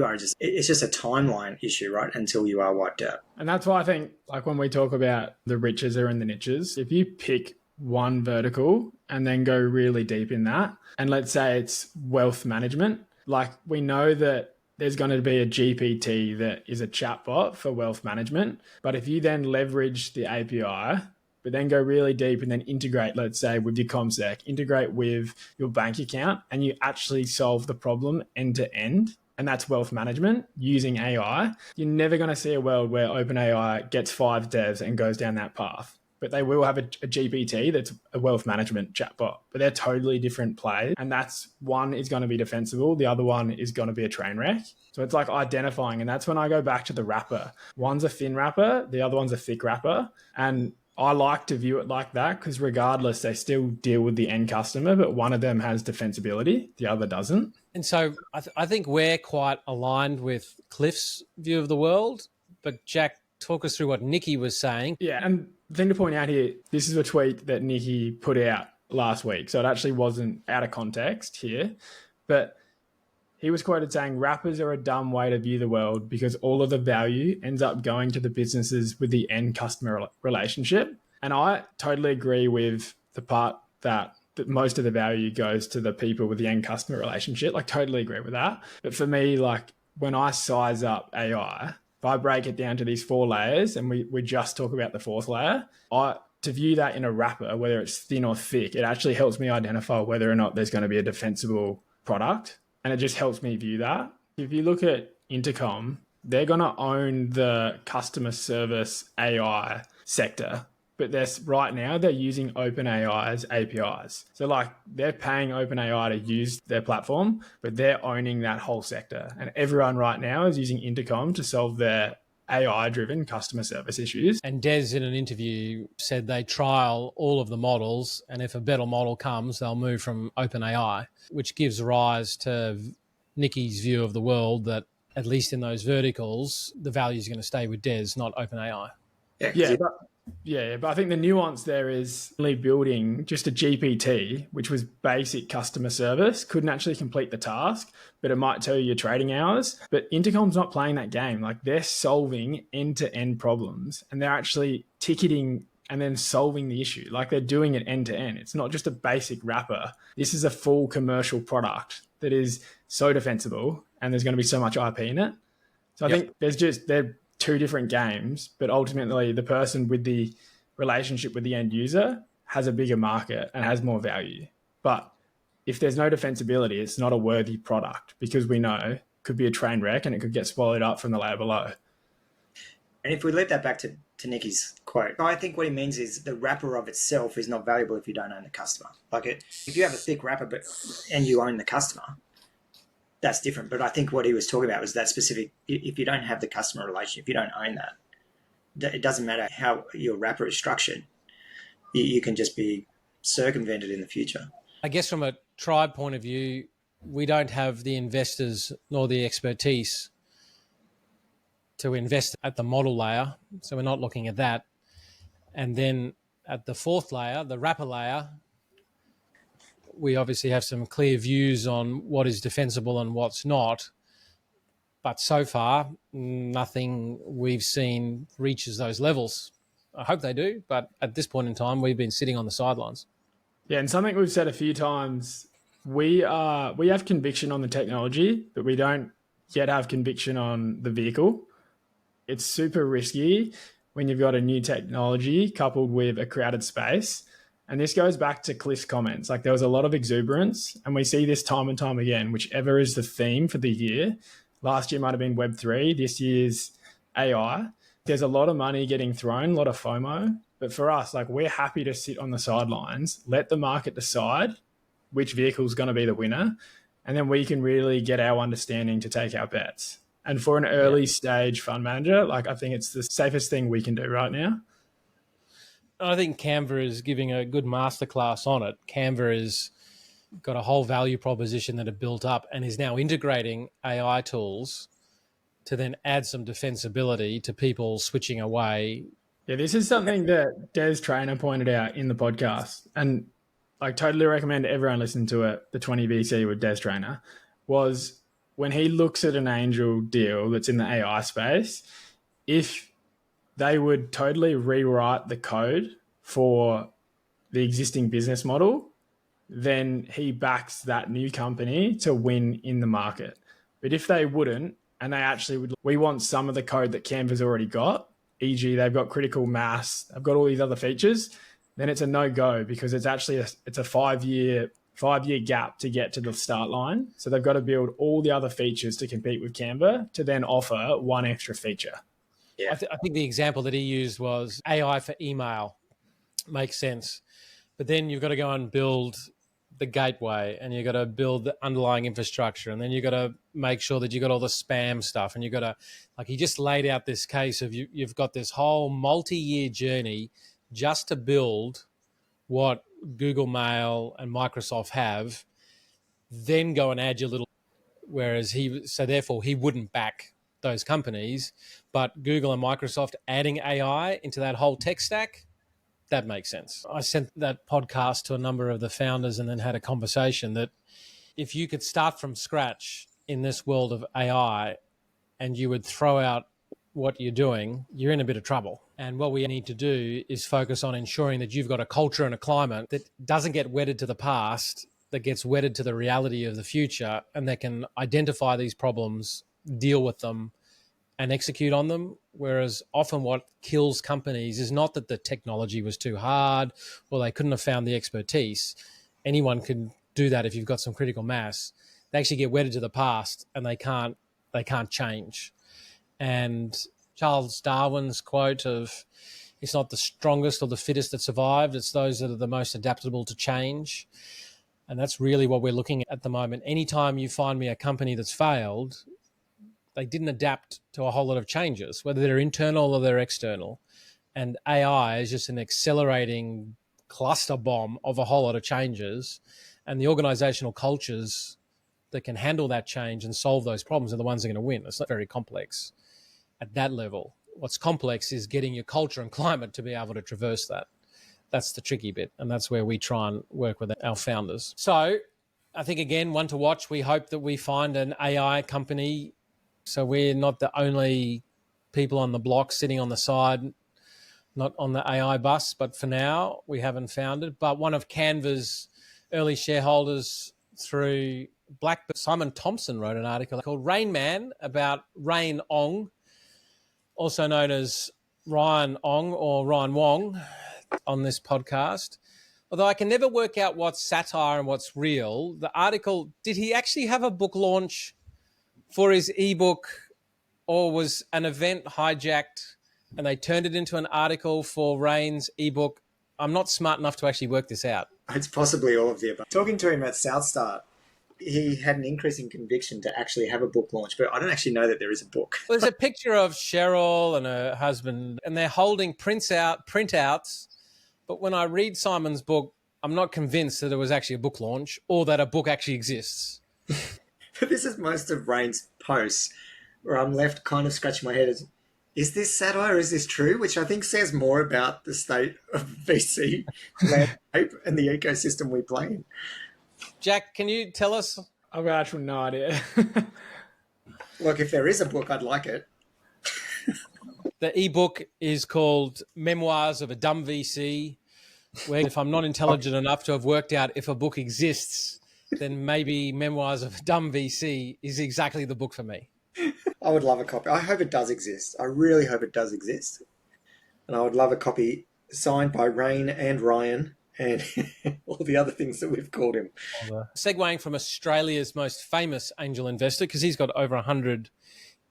Speaker 2: it's just a timeline issue, right? Until you are wiped out.
Speaker 3: And that's why I think, like, when we talk about the riches are in the niches, if you pick one vertical and then go really deep in that, and let's say it's wealth management, like, we know that there's going to be a GPT that is a chatbot for wealth management. But if you then leverage the API but then go really deep and then integrate, let's say, with your ComSec, integrate with your bank account, and you actually solve the problem end to end. And that's wealth management using AI. You're never going to see a world where OpenAI gets 5 devs and goes down that path. But they will have a GPT that's a wealth management chatbot. But they're totally different plays. And that's one is going to be defensible. The other one is going to be a train wreck. So it's like identifying. And that's when I go back to the wrapper. One's a thin wrapper. The other one's a thick wrapper. And I like to view it like that because regardless, they still deal with the end customer, but one of them has defensibility, the other doesn't.
Speaker 1: And so I think we're quite aligned with Cliff's view of the world. But Jack, talk us through what Nikki was saying.
Speaker 3: Yeah, and the thing to point out here, this is a tweet that Nikki put out last week. So it actually wasn't out of context here. But he was quoted saying, wrappers are a dumb way to view the world because all of the value ends up going to the businesses with the end customer relationship. And I totally agree with the part that most of the value goes to the people with the end customer relationship. Like, totally agree with that. But for me, like, when I size up AI, if I break it down to these 4 layers and we just talk about the 4th layer, to view that in a wrapper, whether it's thin or thick, it actually helps me identify whether or not there's going to be a defensible product. And it just helps me view that. If you look at Intercom, they're going to own the customer service AI sector. But right now, they're using OpenAI's APIs. So like they're paying OpenAI to use their platform, but they're owning that whole sector. And everyone right now is using Intercom to solve their AI-driven customer service issues.
Speaker 1: And Des, in an interview, said they trial all of the models, and if a better model comes, they'll move from OpenAI, which gives rise to Nikki's view of the world that, at least in those verticals, the value is going to stay with Des, not OpenAI.
Speaker 3: But I think the nuance there is only building just a GPT, which was basic customer service, couldn't actually complete the task, but it might tell you your trading hours. But Intercom's not playing that game. Like, they're solving end-to-end problems, and they're actually ticketing and then solving the issue. Like, they're doing it end-to-end. It's not just a basic wrapper. This is a full commercial product that is so defensible, and there's going to be so much IP in it. So I think they're 2 different games, but ultimately the person with the relationship with the end user has a bigger market and has more value. But if there's no defensibility, it's not a worthy product because we know it could be a train wreck and it could get swallowed up from the layer below.
Speaker 2: And if we lead that back to Nikki's quote, I think what he means is the wrapper of itself is not valuable if you don't own the customer. Like, if you have a thick wrapper and you own the customer, that's different. But I think what he was talking about was that specific, if you don't have the customer relationship, if you don't own that, it doesn't matter how your wrapper is structured. You can just be circumvented in the future.
Speaker 1: I guess from a tribe point of view, we don't have the investors nor the expertise to invest at the model layer. So we're not looking at that. And then at the 4th layer, the wrapper layer, we obviously have some clear views on what is defensible and what's not. But so far, nothing we've seen reaches those levels. I hope they do, but at this point in time, we've been sitting on the sidelines.
Speaker 3: Yeah, and something we've said a few times, we have conviction on the technology, but we don't yet have conviction on the vehicle. It's super risky when you've got a new technology coupled with a crowded space. And this goes back to Cliff's comments. Like, there was a lot of exuberance, and we see this time and time again, whichever is the theme for the year. Last year might have been Web3. This year's AI. There's a lot of money getting thrown, a lot of FOMO. But for us, like, we're happy to sit on the sidelines, let the market decide which vehicle is going to be the winner, and then we can really get our understanding to take our bets. And for an early stage fund manager, like, I think it's the safest thing we can do right now.
Speaker 1: I think Canva is giving a good masterclass on it. Canva has got a whole value proposition that it built up and is now integrating AI tools to then add some defensibility to people switching away.
Speaker 3: Yeah, this is something that Des Traynor pointed out in the podcast, and I totally recommend everyone listen to it, the 20 VC with Des Traynor, was when he looks at an angel deal that's in the AI space, if they would totally rewrite the code for the existing business model, then he backs that new company to win in the market. But if they wouldn't, and they actually would, we want some of the code that Canva's already got, e.g. they've got critical mass, they've got all these other features, then it's a no-go because it's actually it's a five-year gap to get to the start line. So they've got to build all the other features to compete with Canva to then offer one extra feature.
Speaker 2: Yeah.
Speaker 1: I think the example that he used was AI for email. Makes sense. But then you've got to go and build the gateway, and you've got to build the underlying infrastructure, and then you've got to make sure that you've got all the spam stuff, and you've got to, like, he just laid out this case of you've got this whole multi-year journey just to build what Google Mail and Microsoft have, then go and add your little, whereas therefore he wouldn't back those companies, but Google and Microsoft adding AI into that whole tech stack, that makes sense. I sent that podcast to a number of the founders and then had a conversation that if you could start from scratch in this world of AI and you would throw out what you're doing, you're in a bit of trouble. And what we need to do is focus on ensuring that you've got a culture and a climate that doesn't get wedded to the past, that gets wedded to the reality of the future, and that can identify these problems, deal with them, and execute on them. Whereas often what kills companies is not that the technology was too hard or they couldn't have found the expertise. Anyone can do that if you've got some critical mass. They actually get wedded to the past and they can't change. And Charles Darwin's quote of, it's not the strongest or the fittest that survived, it's those that are the most adaptable to change. And that's really what we're looking at the moment. Anytime you find me a company that's failed, they didn't adapt to a whole lot of changes, whether they're internal or they're external. And AI is just an accelerating cluster bomb of a whole lot of changes. And the organizational cultures that can handle that change and solve those problems are the ones that are going to win. It's not very complex at that level. What's complex is getting your culture and climate to be able to traverse that. That's the tricky bit. And that's where we try and work with our founders. So I think, again, one to watch. We hope that we find an AI company, so we're not the only people on the block sitting on the side, not on the AI bus. But for now, we haven't found it. But one of Canva's early shareholders through Blackbird, Simon Thomsen, wrote an article called Rain Man about Rayn Ong, also known as Rayn Ong or Rayn Wong, on this podcast. Although I can never work out what's satire and what's real. The article, did he actually have a book launch for his ebook, or was an event hijacked and they turned it into an article for Rayn's ebook? I'm not smart enough to actually work this out.
Speaker 2: It's possibly all of the above. Talking to him at Southstart, he had an increasing conviction to actually have a book launch, but I don't actually know that there is a book.
Speaker 1: Well, there's a picture of Cheryl and her husband, and they're holding printouts. But when I read Simon's book, I'm not convinced that it was actually a book launch or that a book actually exists.
Speaker 2: But this is most of Rayn's posts where I'm left kind of scratching my head as, is this satire? Is this true? Which I think says more about the state of VC landscape and the ecosystem we play in.
Speaker 1: Jack, can you tell us?
Speaker 3: I've got actually no idea.
Speaker 2: Look, if there is a book, I'd like it.
Speaker 1: The ebook is called Memoirs of a Dumb VC, where if I'm not intelligent enough to have worked out if a book exists, then maybe Memoirs of a Dumb VC is exactly the book for me.
Speaker 2: I would love a copy. I hope it does exist. I really hope it does exist. And I would love a copy signed by Rayn and Ryan and all the other things that we've called him.
Speaker 1: Segueing from Australia's most famous angel investor, because he's got over 100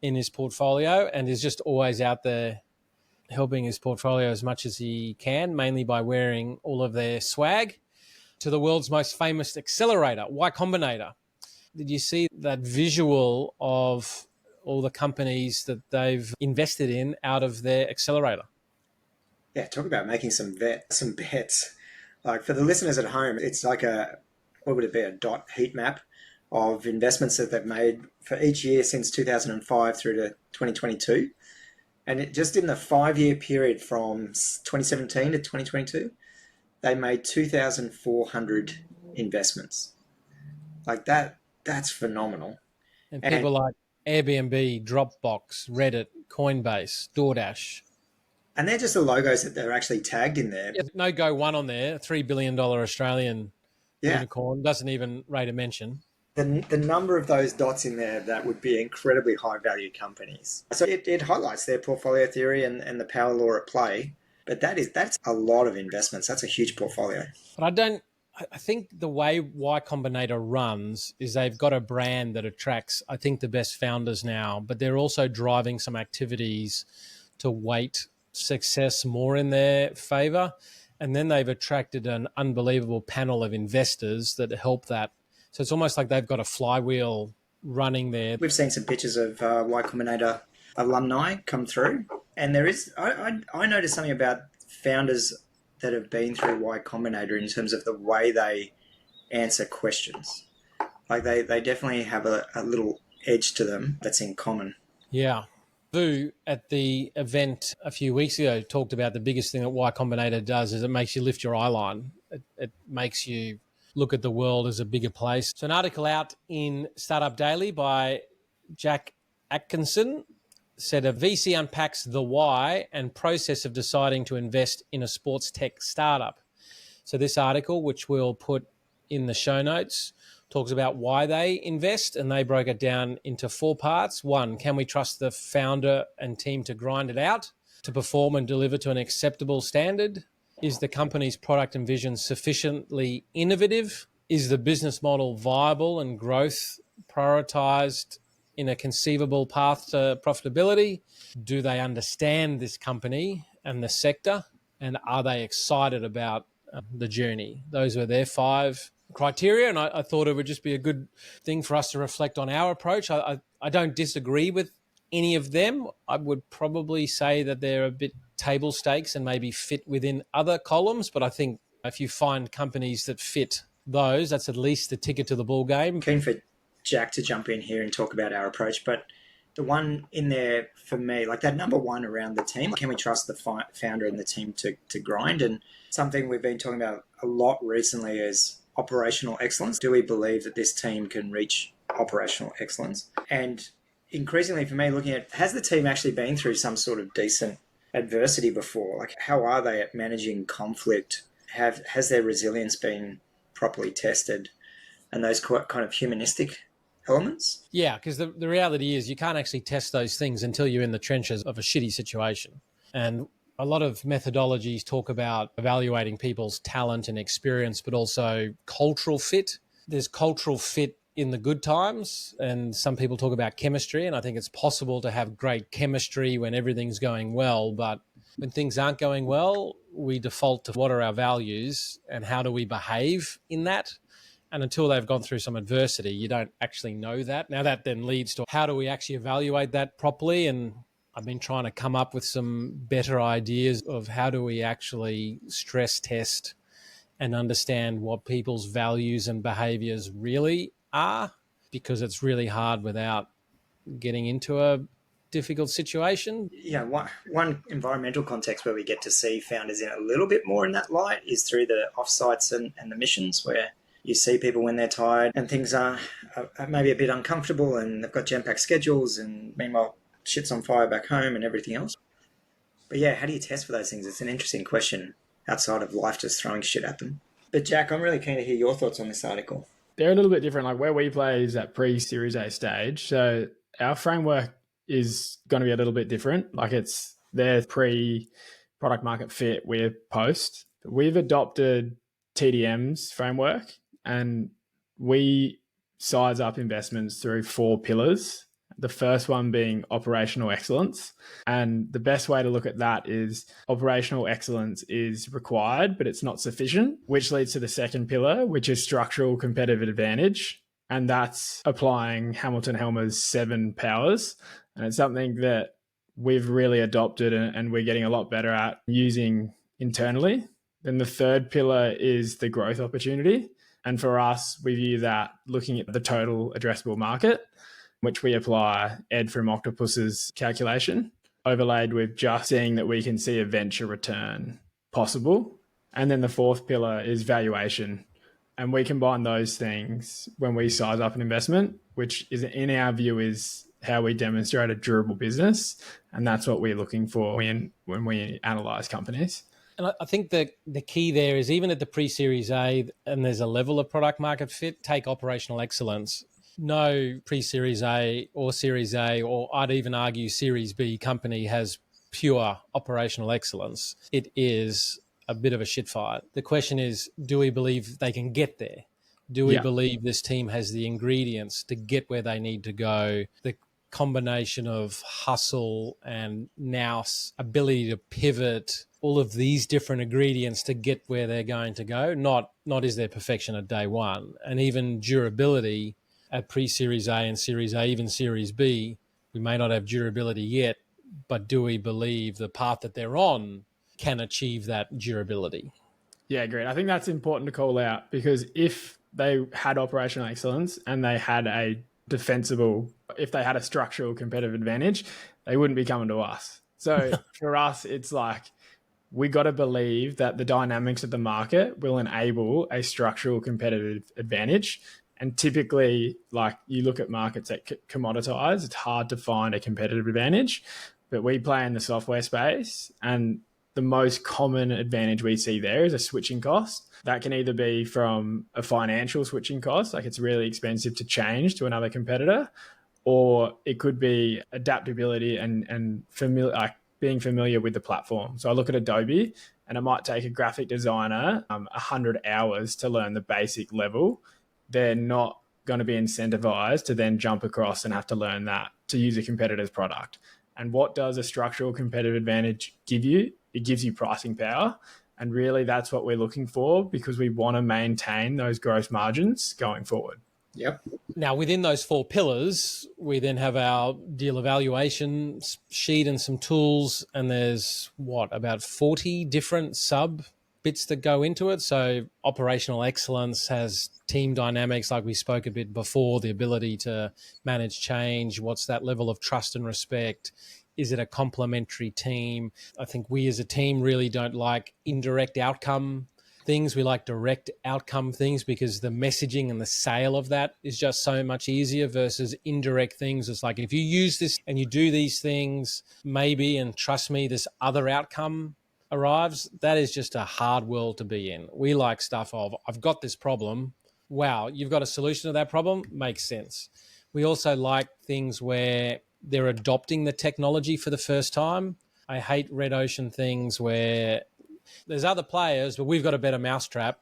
Speaker 1: in his portfolio and is just always out there helping his portfolio as much as he can, mainly by wearing all of their swag, to the world's most famous accelerator, Y Combinator. Did you see that visual of all the companies that they've invested in out of their accelerator?
Speaker 2: Yeah, talk about making some bets. Like, for the listeners at home, it's like what would it be, a dot heat map of investments that they've made for each year since 2005 through to 2022. And it just in the 5-year period from 2017 to 2022, they made 2,400 investments. Like that's phenomenal.
Speaker 1: And people like Airbnb, Dropbox, Reddit, Coinbase, DoorDash.
Speaker 2: And they're just the logos that they're actually tagged in there.
Speaker 1: Yeah, no Go One on there, $3 billion Australian unicorn, doesn't even rate a mention.
Speaker 2: The number of those dots in there that would be incredibly high value companies. So it highlights their portfolio theory and the power law at play. But that's a lot of investments. That's a huge portfolio.
Speaker 1: But I think the way Y Combinator runs is they've got a brand that attracts, I think, the best founders now, but they're also driving some activities to weight success more in their favor. And then they've attracted an unbelievable panel of investors that help that. So it's almost like they've got a flywheel running there.
Speaker 2: We've seen some pictures of Y Combinator alumni come through. And there is, I noticed something about founders that have been through Y Combinator in terms of the way they answer questions. Like they definitely have a little edge to them that's in common.
Speaker 1: Yeah. Vu at the event a few weeks ago talked about the biggest thing that Y Combinator does is it makes you lift your eyeline. It makes you look at the world as a bigger place. So an article out in Startup Daily by Jack Atkinson said a VC unpacks the why and process of deciding to invest in a sports tech startup. So this article, which we'll put in the show notes, talks about why they invest, and they broke it down into 4 parts. 1, can we trust the founder and team to grind it out, to perform and deliver to an acceptable standard? Is the company's product and vision sufficiently innovative? Is the business model viable and growth prioritized in a conceivable path to profitability? Do they understand this company and the sector? And are they excited about the journey? Those were their 5 criteria, and I thought it would just be a good thing for us to reflect on our approach. I don't disagree with any of them. I would probably say that they're a bit table stakes and maybe fit within other columns, but I think if you find companies that fit those, that's at least the ticket to the ball game.
Speaker 2: Keen for Jack to jump in here and talk about our approach, but the one in there for me, like that number 1 around the team, can we trust the founder and the team to grind? And something we've been talking about a lot recently is operational excellence. Do we believe that this team can reach operational excellence? And increasingly for me, looking at, has the team actually been through some sort of decent adversity before? Like, how are they at managing conflict? Has their resilience been properly tested? And those kind of humanistic elements?
Speaker 1: Yeah, because the reality is you can't actually test those things until you're in the trenches of a shitty situation. And a lot of methodologies talk about evaluating people's talent and experience, but also cultural fit. There's cultural fit in the good times, and some people talk about chemistry, and I think it's possible to have great chemistry when everything's going well, but when things aren't going well, we default to what are our values and how do we behave in that. And until they've gone through some adversity, you don't actually know that. Now that then leads to how do we actually evaluate that properly? And I've been trying to come up with some better ideas of how do we actually stress test and understand what people's values and behaviors really are, because it's really hard without getting into a difficult situation.
Speaker 2: Yeah, one environmental context where we get to see founders in a little bit more in that light is through the offsites and the missions, where you see people when they're tired and things are maybe a bit uncomfortable and they've got jam-packed schedules, and meanwhile shit's on fire back home and everything else. But yeah, how do you test for those things? It's an interesting question outside of life just throwing shit at them. But Jack, I'm really keen to hear your thoughts on this article.
Speaker 3: They're a little bit different. Like where we play is at pre-Series A stage. So our framework is going to be a little bit different. Like it's their pre-product market fit, we're post. We've adopted TDM's framework, and we size up investments through 4 pillars. The first one being operational excellence. And the best way to look at that is operational excellence is required, but it's not sufficient, which leads to the second pillar, which is structural competitive advantage. And that's applying Hamilton Helmer's 7 powers. And it's something that we've really adopted and we're getting a lot better at using internally. Then the third pillar is the growth opportunity. And for us, we view that looking at the total addressable market, which we apply Ed from Octopus's calculation, overlaid with just seeing that we can see a venture return possible. And then the fourth pillar is valuation. And we combine those things when we size up an investment, which is in our view is how we demonstrate a durable business. And that's what we're looking for when we analyze companies.
Speaker 1: And I think that the key there is even at the pre-Series A, and there's a level of product market fit, take operational excellence. No pre-Series A or Series A, or I'd even argue Series B company has pure operational excellence. It is a bit of a shit fight. The question is, do we believe they can get there? Do we believe this team has the ingredients to get where they need to go? The combination of hustle and nous, ability to pivot, all of these different ingredients to get where they're going to go. Not is there perfection at day one. And even durability at pre-Series A and Series A, even Series B, we may not have durability yet, but do we believe the path that they're on can achieve that durability?
Speaker 3: Yeah, great. I think that's important to call out, because if they had operational excellence and they had a defensible, if they had a structural competitive advantage, they wouldn't be coming to us. So for us, it's like, we got to believe that the dynamics of the market will enable a structural competitive advantage. And typically, like, you look at markets that commoditize, it's hard to find a competitive advantage. But we play in the software space, and the most common advantage we see there is a switching cost. That can either be from a financial switching cost, like it's really expensive to change to another competitor, or it could be adaptability and being familiar with the platform. So I look at Adobe, and it might take a graphic designer 100 hours to learn the basic level. They're not going to be incentivized to then jump across and have to learn that to use a competitor's product. And what does a structural competitive advantage give you? It gives you pricing power. And really, that's what we're looking for, because we want to maintain those gross margins going forward.
Speaker 2: Yep.
Speaker 1: Now, within those 4 pillars, we then have our deal evaluation sheet and some tools, and there's about 40 different sub bits that go into it. So operational excellence has team dynamics, like we spoke a bit before, the ability to manage change. What's that level of trust and respect? Is it a complementary team? I think we as a team really don't like indirect outcome things. We like direct outcome things, because the messaging and the sale of that is just so much easier versus indirect things. It's like, if you use this and you do these things, maybe, and trust me, this other outcome arrives. That is just a hard world to be in. We like stuff of, I've got this problem. Wow, you've got a solution to that problem? Makes sense. We also like things where they're adopting the technology for the first time. I hate red ocean things where there's other players, but we've got a better mousetrap,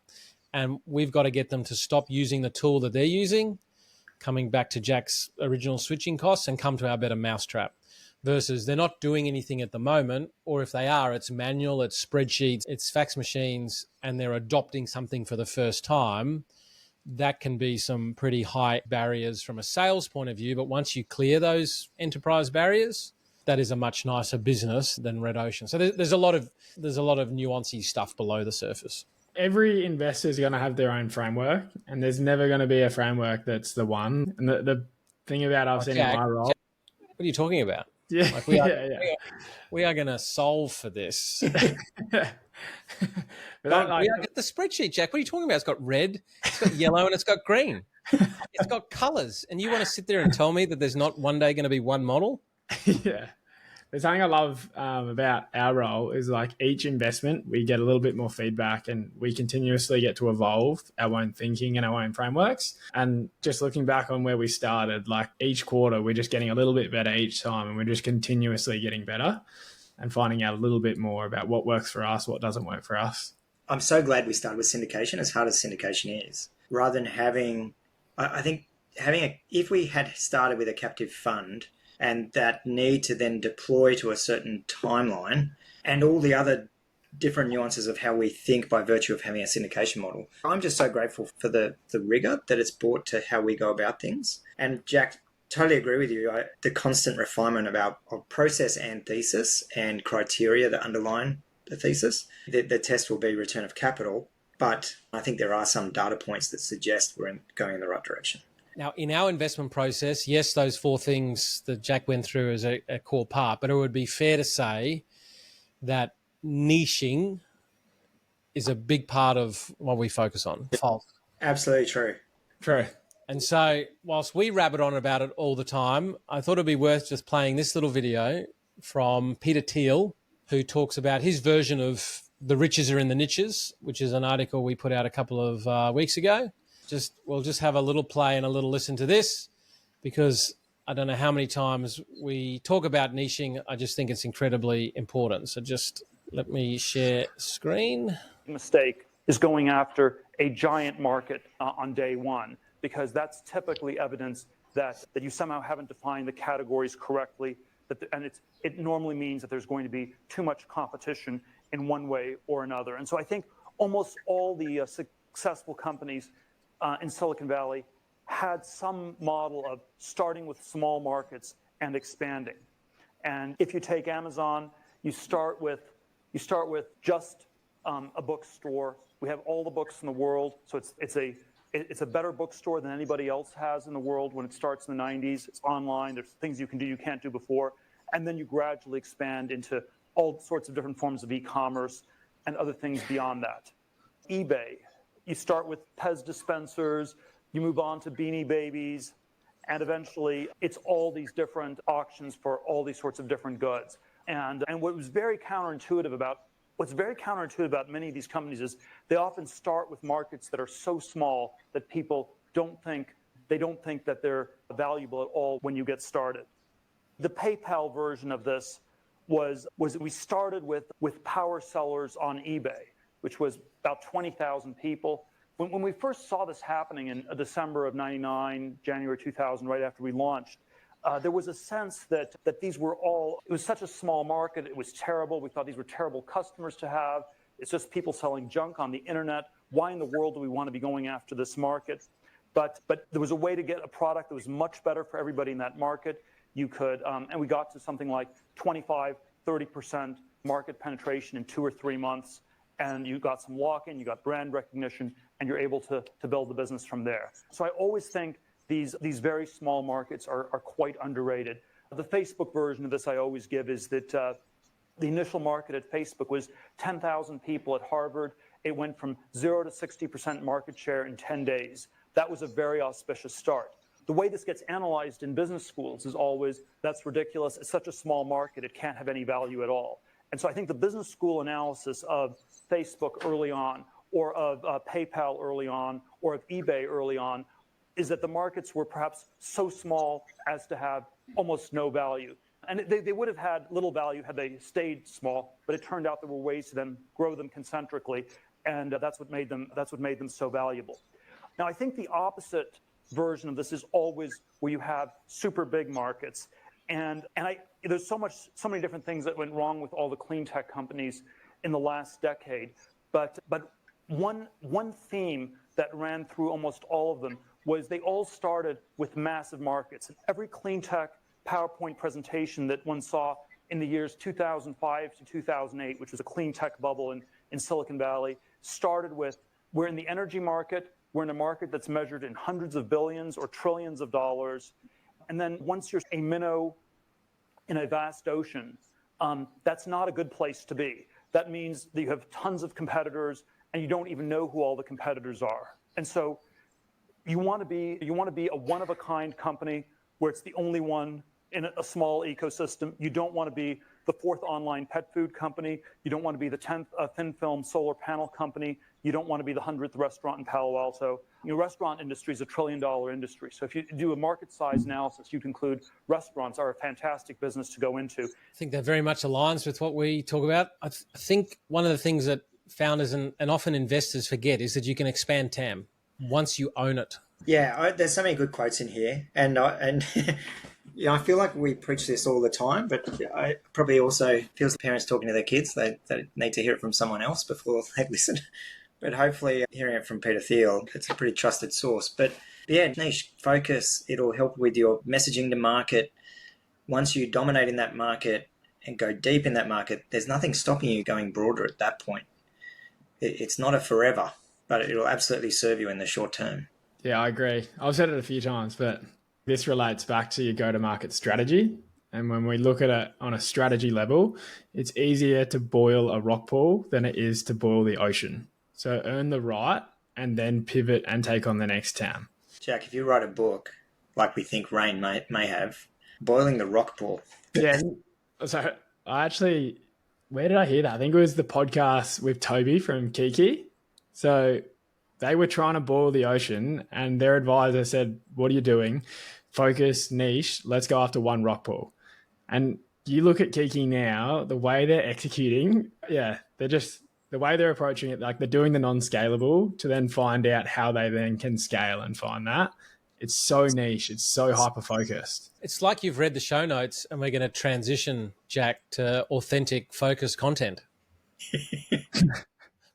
Speaker 1: and we've got to get them to stop using the tool that they're using, coming back to Jack's original switching costs, and come to our better mousetrap. Versus they're not doing anything at the moment, or if they are, it's manual, it's spreadsheets, it's fax machines, and they're adopting something for the first time. That can be some pretty high barriers from a sales point of view. But once you clear those enterprise barriers, that is a much nicer business than red ocean. So there's a lot of nuancy stuff below the surface.
Speaker 3: Every investor is going to have their own framework, and there's never going to be a framework that's the one. And the thing about us in my role,
Speaker 1: Jack, what are you talking about?
Speaker 3: Yeah,
Speaker 1: like we are going to solve for this. We are the spreadsheet, Jack. What are you talking about? It's got red, it's got yellow, and it's got green. It's got colors. And you want to sit there and tell me that there's not one day going to be one model?
Speaker 3: Yeah. The something I love about our role is, like, each investment, we get a little bit more feedback, and we continuously get to evolve our own thinking and our own frameworks. And just looking back on where we started, like, each quarter, we're just getting a little bit better each time, and we're just continuously getting better and finding out a little bit more about what works for us, what doesn't work for us.
Speaker 2: I'm so glad we started with syndication, as hard as syndication is, rather than having, I think, if we had started with a captive fund and that need to then deploy to a certain timeline and all the other different nuances of how we think by virtue of having a syndication model. I'm just so grateful for the rigor that it's brought to how we go about things. And Jack, totally agree with you. The constant refinement of process and thesis and criteria that underline the thesis. The test will be return of capital, but I think there are some data points that suggest we're going in the right direction.
Speaker 1: Now, in our investment process, yes, those 4 things that Jack went through is a core part, but it would be fair to say that niching is a big part of what we focus on. False.
Speaker 2: Absolutely true.
Speaker 3: True.
Speaker 1: And so whilst we rabbit on about it all the time, I thought it'd be worth just playing this little video from Peter Theil, who talks about his version of The Riches Are in the Niches, which is an article we put out a couple of weeks ago. We'll just have a little play and a little listen to this, because I don't know how many times we talk about niching. I just think it's incredibly important. So just let me share screen.
Speaker 4: Mistake is going after a giant market on day one, because that's typically evidence that you somehow haven't defined the categories correctly, it normally means that there's going to be too much competition in one way or another. And so I think almost all the successful companies in Silicon Valley had some model of starting with small markets and expanding. And if you take Amazon, you start with just a bookstore. We have all the books in the world, so it's a better bookstore than anybody else has in the world. When it starts in the 90s, it's online. There's things you can do you can't do before, and then you gradually expand into all sorts of different forms of e-commerce and other things beyond that. eBay, you start with Pez dispensers, you move on to Beanie Babies, and eventually it's all these different auctions for all these sorts of different goods. And what's very counterintuitive about many of these companies is they often start with markets that are so small that people don't think that they're valuable at all when you get started. The PayPal version of this was we started with power sellers on eBay, which was about 20,000 people. When we first saw this happening in December of 99, January 2000, right after we launched, there was a sense that these were all, it was such a small market, it was terrible. We thought these were terrible customers to have. It's just people selling junk on the internet. Why in the world do we want to be going after this market? But there was a way to get a product that was much better for everybody in that market. You could, and we got to something like 25, 30% market penetration in 2 or 3 months. And you got some lock-in, you got brand recognition, and you're able to build the business from there. So I always think these very small markets are quite underrated. The Facebook version of this I always give is that the initial market at Facebook was 10,000 people at Harvard. It went from 0 to 60% market share in 10 days. That was a very auspicious start. The way this gets analyzed in business schools is always, that's ridiculous. It's such a small market, it can't have any value at all. And so I think the business school analysis of Facebook early on, or of PayPal early on, or of eBay early on, is that the markets were perhaps so small as to have almost no value. And they would have had little value had they stayed small, but it turned out there were ways to then grow them concentrically, and that's what made them so valuable. Now, I think the opposite version of this is always where you have super big markets, and there's so many different things that went wrong with all the clean tech companies in the last decade, but one theme that ran through almost all of them was they all started with massive markets. And every clean tech PowerPoint presentation that one saw in the years 2005 to 2008, which was a clean tech bubble in Silicon Valley, started with, we're in the energy market, we're in a market that's measured in hundreds of billions or trillions of dollars. And then once you're a minnow in a vast ocean, that's not a good place to be. That means that you have tons of competitors and you don't even know who all the competitors are. And so you want to be a one-of-a-kind company where it's the only one in a small ecosystem. You don't want to be the 4th online pet food company. You don't want to be the 10th thin film solar panel company. You don't want to be the 100th restaurant in Palo Alto. Restaurant industry is a $1 trillion industry. So if you do a market size analysis, you conclude restaurants are a fantastic business to go into.
Speaker 1: I think that very much aligns with what we talk about. I think one of the things that founders and often investors forget is that you can expand TAM once you own it.
Speaker 2: Yeah, there's so many good quotes in here, and I feel like we preach this all the time, but I probably also feels the parents talking to their kids. They need to hear it from someone else before they listen. But hopefully hearing it from Peter Theil, it's a pretty trusted source. But yeah, niche focus, it'll help with your messaging to market. Once you dominate in that market and go deep in that market, there's nothing stopping you going broader at that point. It's not a forever, but it'll absolutely serve you in the short term.
Speaker 3: Yeah, I agree. I've said it a few times, but this relates back to your go-to-market strategy. And when we look at it on a strategy level, it's easier to boil a rock pool than it is to boil the ocean. So earn the right and then pivot and take on the next TAM.
Speaker 2: Jack, if you write a book, like we think Rayn may have, boiling the rock pool.
Speaker 3: Yeah. So I actually where did I hear that? I think it was the podcast with Toby from Kiki. So they were trying to boil the ocean and their advisor said, what are you doing? Focus, niche, let's go after one rock pool. And you look at Kiki now, the way they're executing, they're just, the way they're approaching it, like they're doing the non-scalable to then find out how they then can scale and find that. It's so niche. It's so hyper-focused.
Speaker 1: It's like you've read the show notes and we're going to transition, Jack, to authentic focused content.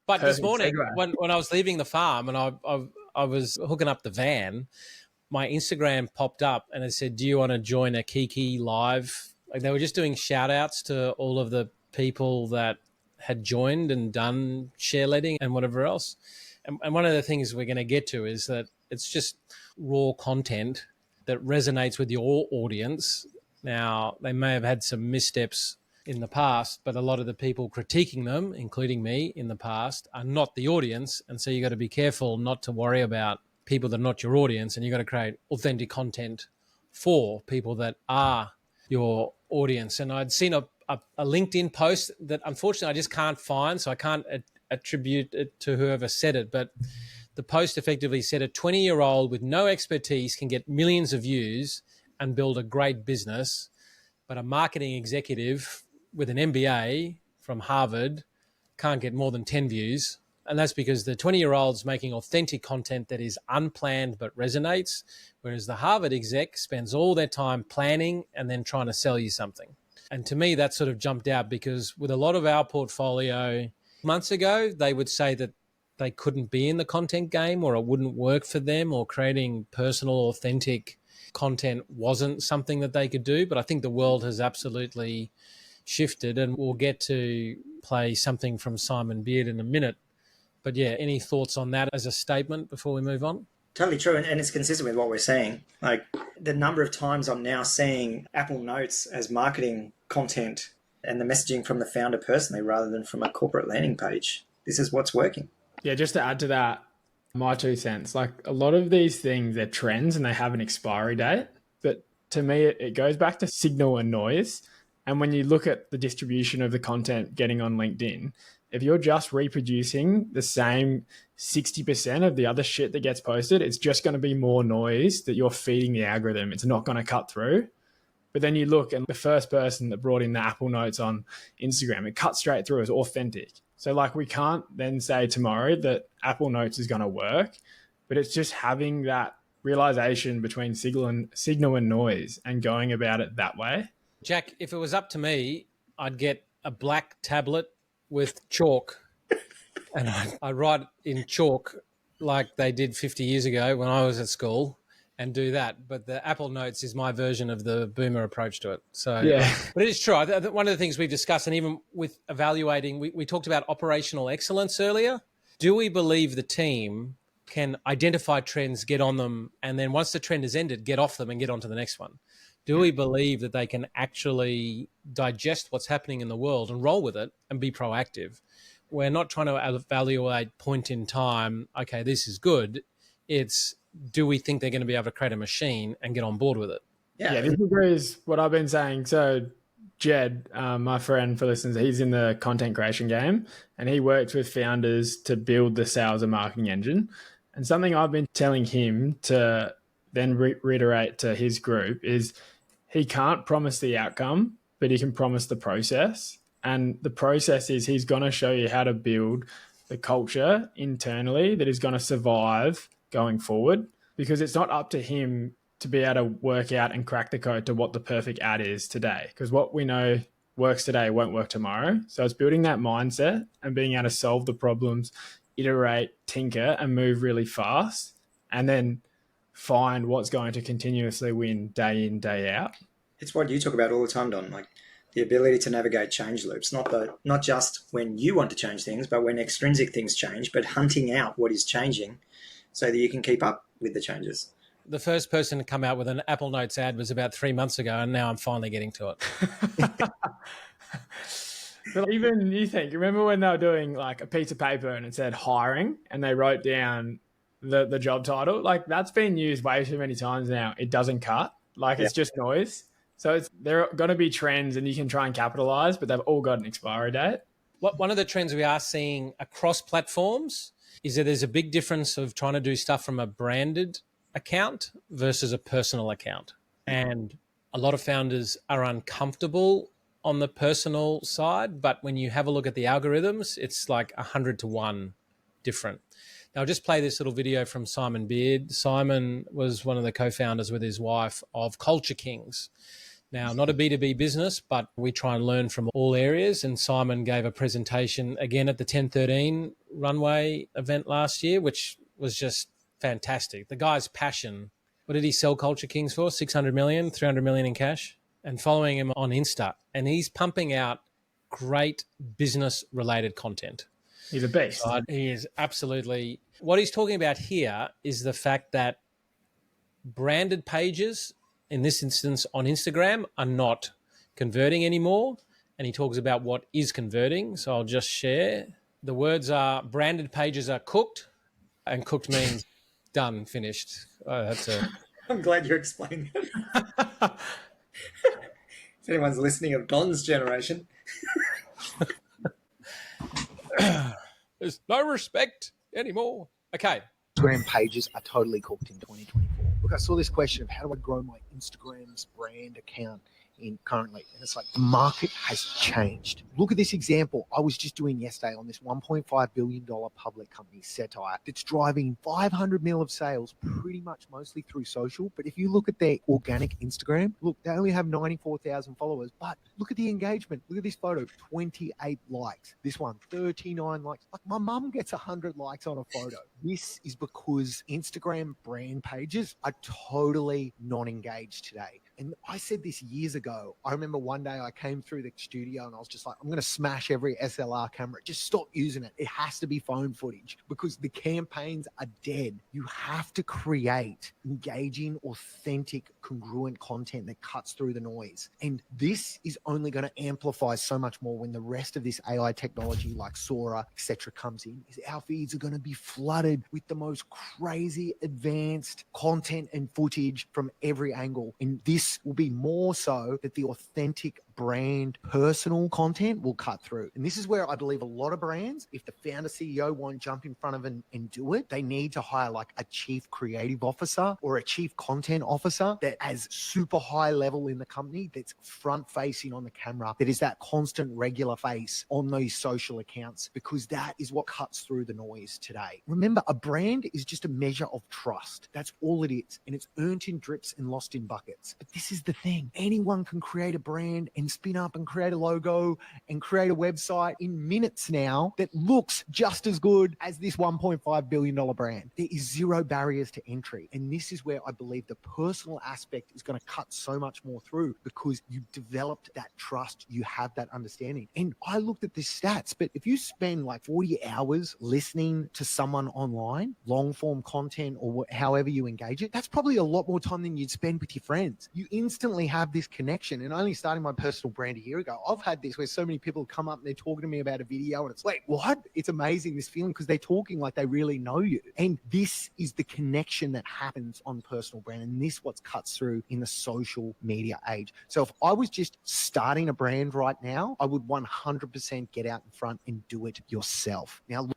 Speaker 1: But this morning, when I was leaving the farm and I was hooking up the van, my Instagram popped up and it said, do you want to join a Kiki live? Like they were just doing shout outs to all of the people that had joined and done share letting and whatever else. And one of the things we're going to get to is that it's just raw content that resonates with your audience. Now, they may have had some missteps in the past, but a lot of the people critiquing them, including me in the past, are not the audience. And so you got to be careful not to worry about people that are not your audience, and you got to create authentic content for people that are your audience. And I'd seen a LinkedIn post that unfortunately I just can't find, so I can't attribute it to whoever said it, but the post effectively said a 20-year-old with no expertise can get millions of views and build a great business, but a marketing executive with an MBA from Harvard can't get more than 10 views. And that's because the 20-year-old's making authentic content that is unplanned but resonates, whereas the Harvard exec spends all their time planning and then trying to sell you something. And to me, that sort of jumped out because with a lot of our portfolio months ago, they would say that they couldn't be in the content game or it wouldn't work for them, or creating personal, authentic content wasn't something that they could do. But I think the world has absolutely shifted, and we'll get to play something from Simon Beard in a minute. But yeah, any thoughts on that as a statement before we move on?
Speaker 2: Totally true, and it's consistent with what we're saying. Like the number of times I'm now seeing Apple Notes as marketing content and the messaging from the founder personally rather than from a corporate landing page. This is what's working.
Speaker 3: Yeah, just to add to that, my 2 cents, like a lot of these things, they're trends and they have an expiry date. But to me, it goes back to signal and noise. And when you look at the distribution of the content getting on LinkedIn, if you're just reproducing the same 60% of the other shit that gets posted, it's just going to be more noise that you're feeding the algorithm. It's not going to cut through. But then you look, and the first person that brought in the Apple Notes on Instagram, it cut straight through as authentic. So like we can't then say tomorrow that Apple Notes is going to work, but it's just having that realization between signal and noise and going about it that way.
Speaker 1: Jack, if it was up to me, I'd get a black tablet with chalk and I'd write in chalk like they did 50 years ago when I was at school and do that. But the Apple Notes is my version of the boomer approach to it. So, yeah. But it is true. One of the things we've discussed, and even with evaluating, we talked about operational excellence earlier. Do we believe the team can identify trends, get on them, and then once the trend is ended, get off them and get on to the next one? Do we believe that they can actually digest what's happening in the world and roll with it and be proactive? We're not trying to evaluate point in time, okay, this is good. It's, do we think they're going to be able to create a machine and get on board with it?
Speaker 3: Yeah, this agrees what I've been saying. So Jed, my friend for listeners, he's in the content creation game and he works with founders to build the sales and marketing engine. And something I've been telling him to then reiterate to his group is he can't promise the outcome, but he can promise the process. And the process is he's going to show you how to build the culture internally that is going to survive going forward, because it's not up to him to be able to work out and crack the code to what the perfect ad is today. Because what we know works today won't work tomorrow. So it's building that mindset and being able to solve the problems, iterate, tinker, and move really fast, and then find what's going to continuously win day in, day out.
Speaker 2: It's what you talk about all the time, Don, like the ability to navigate change loops, not just when you want to change things, but when extrinsic things change, but hunting out what is changing so that you can keep up with the changes.
Speaker 1: The first person to come out with an Apple Notes ad was about 3 months ago, and now I'm finally getting to it.
Speaker 3: But even you remember when they were doing like a piece of paper and it said hiring and they wrote down the job title? Like that's been used way too many times now. It doesn't cut. Like it's just noise. So there are going to be trends and you can try and capitalize, but they've all got an expiry date.
Speaker 1: One of the trends we are seeing across platforms is that there's a big difference of trying to do stuff from a branded account versus a personal account. And a lot of founders are uncomfortable on the personal side, but when you have a look at the algorithms, it's like 100 to 1 different. Now, I'll just play this little video from Simon Beard. Simon was one of the co-founders with his wife of Culture Kings. Now, not a B2B business, but we try and learn from all areas. And Simon gave a presentation again at the 1013 runway event last year, which was just fantastic. The guy's passion. What did he sell Culture Kings for? 600 million, 300 million in cash? And following him on Insta. And he's pumping out great business-related content.
Speaker 3: He's a beast.
Speaker 1: So he is absolutely... What he's talking about here is the fact that branded pages, in this instance on Instagram, are not converting anymore. And he talks about what is converting. So I'll just share. The words are branded pages are cooked, and cooked means done, finished. Oh, that's a...
Speaker 2: I'm glad you explained that. If anyone's listening of Don's generation.
Speaker 1: There's no respect anymore. Okay.
Speaker 5: Instagram pages are totally cooked in 2024. Look, I saw this question of how do I grow my Instagram's brand account currently, and it's like the market has changed. Look at this example I was just doing yesterday on this $1.5 billion public company, Satire, that's driving 500 mil of sales pretty much mostly through social. But if you look at their organic Instagram, look, they only have 94,000 followers, but look at the engagement. Look at this photo, 28 likes. This one, 39 likes. Like my mum gets 100 likes on a photo. This is because Instagram brand pages are totally non-engaged today. And I said this years ago. I remember one day I came through the studio and I was just like, I'm going to smash every SLR camera. Just stop using it. It has to be phone footage because the campaigns are dead. You have to create engaging, authentic, congruent content that cuts through the noise. And this is only going to amplify so much more when the rest of this AI technology like Sora, etc. comes in. Is our feeds are going to be flooded with the most crazy advanced content and footage from every angle. And this will be more so that the authentic brand personal content will cut through. And this is where I believe a lot of brands, if the founder CEO won't jump in front of and do it, they need to hire like a chief creative officer or a chief content officer that has super high level in the company, that's front facing on the camera, that is that constant regular face on those social accounts, because that is what cuts through the noise today. Remember, a brand is just a measure of trust. That's all it is. And it's earned in drips and lost in buckets. But this is the thing. Anyone can create a brand and spin up and create a logo and create a website in minutes now that looks just as good as this $1.5 billion brand. There is zero barriers to entry. And this is where I believe the personal aspect is going to cut so much more through, because you developed that trust, you have that understanding. And I looked at the stats, but if you spend like 40 hours listening to someone online, long form content or however you engage it, that's probably a lot more time than you'd spend with your friends. You instantly have this connection. And only starting my personal brand a year ago, I've had this where so many people come up and they're talking to me about a video and it's like, what? It's amazing, this feeling, because they're talking like they really know you. And this is the connection that happens on personal brand. And this what cuts through in the social media age. So if I was just starting a brand right now, I would 100% get out in front and do it yourself. Now,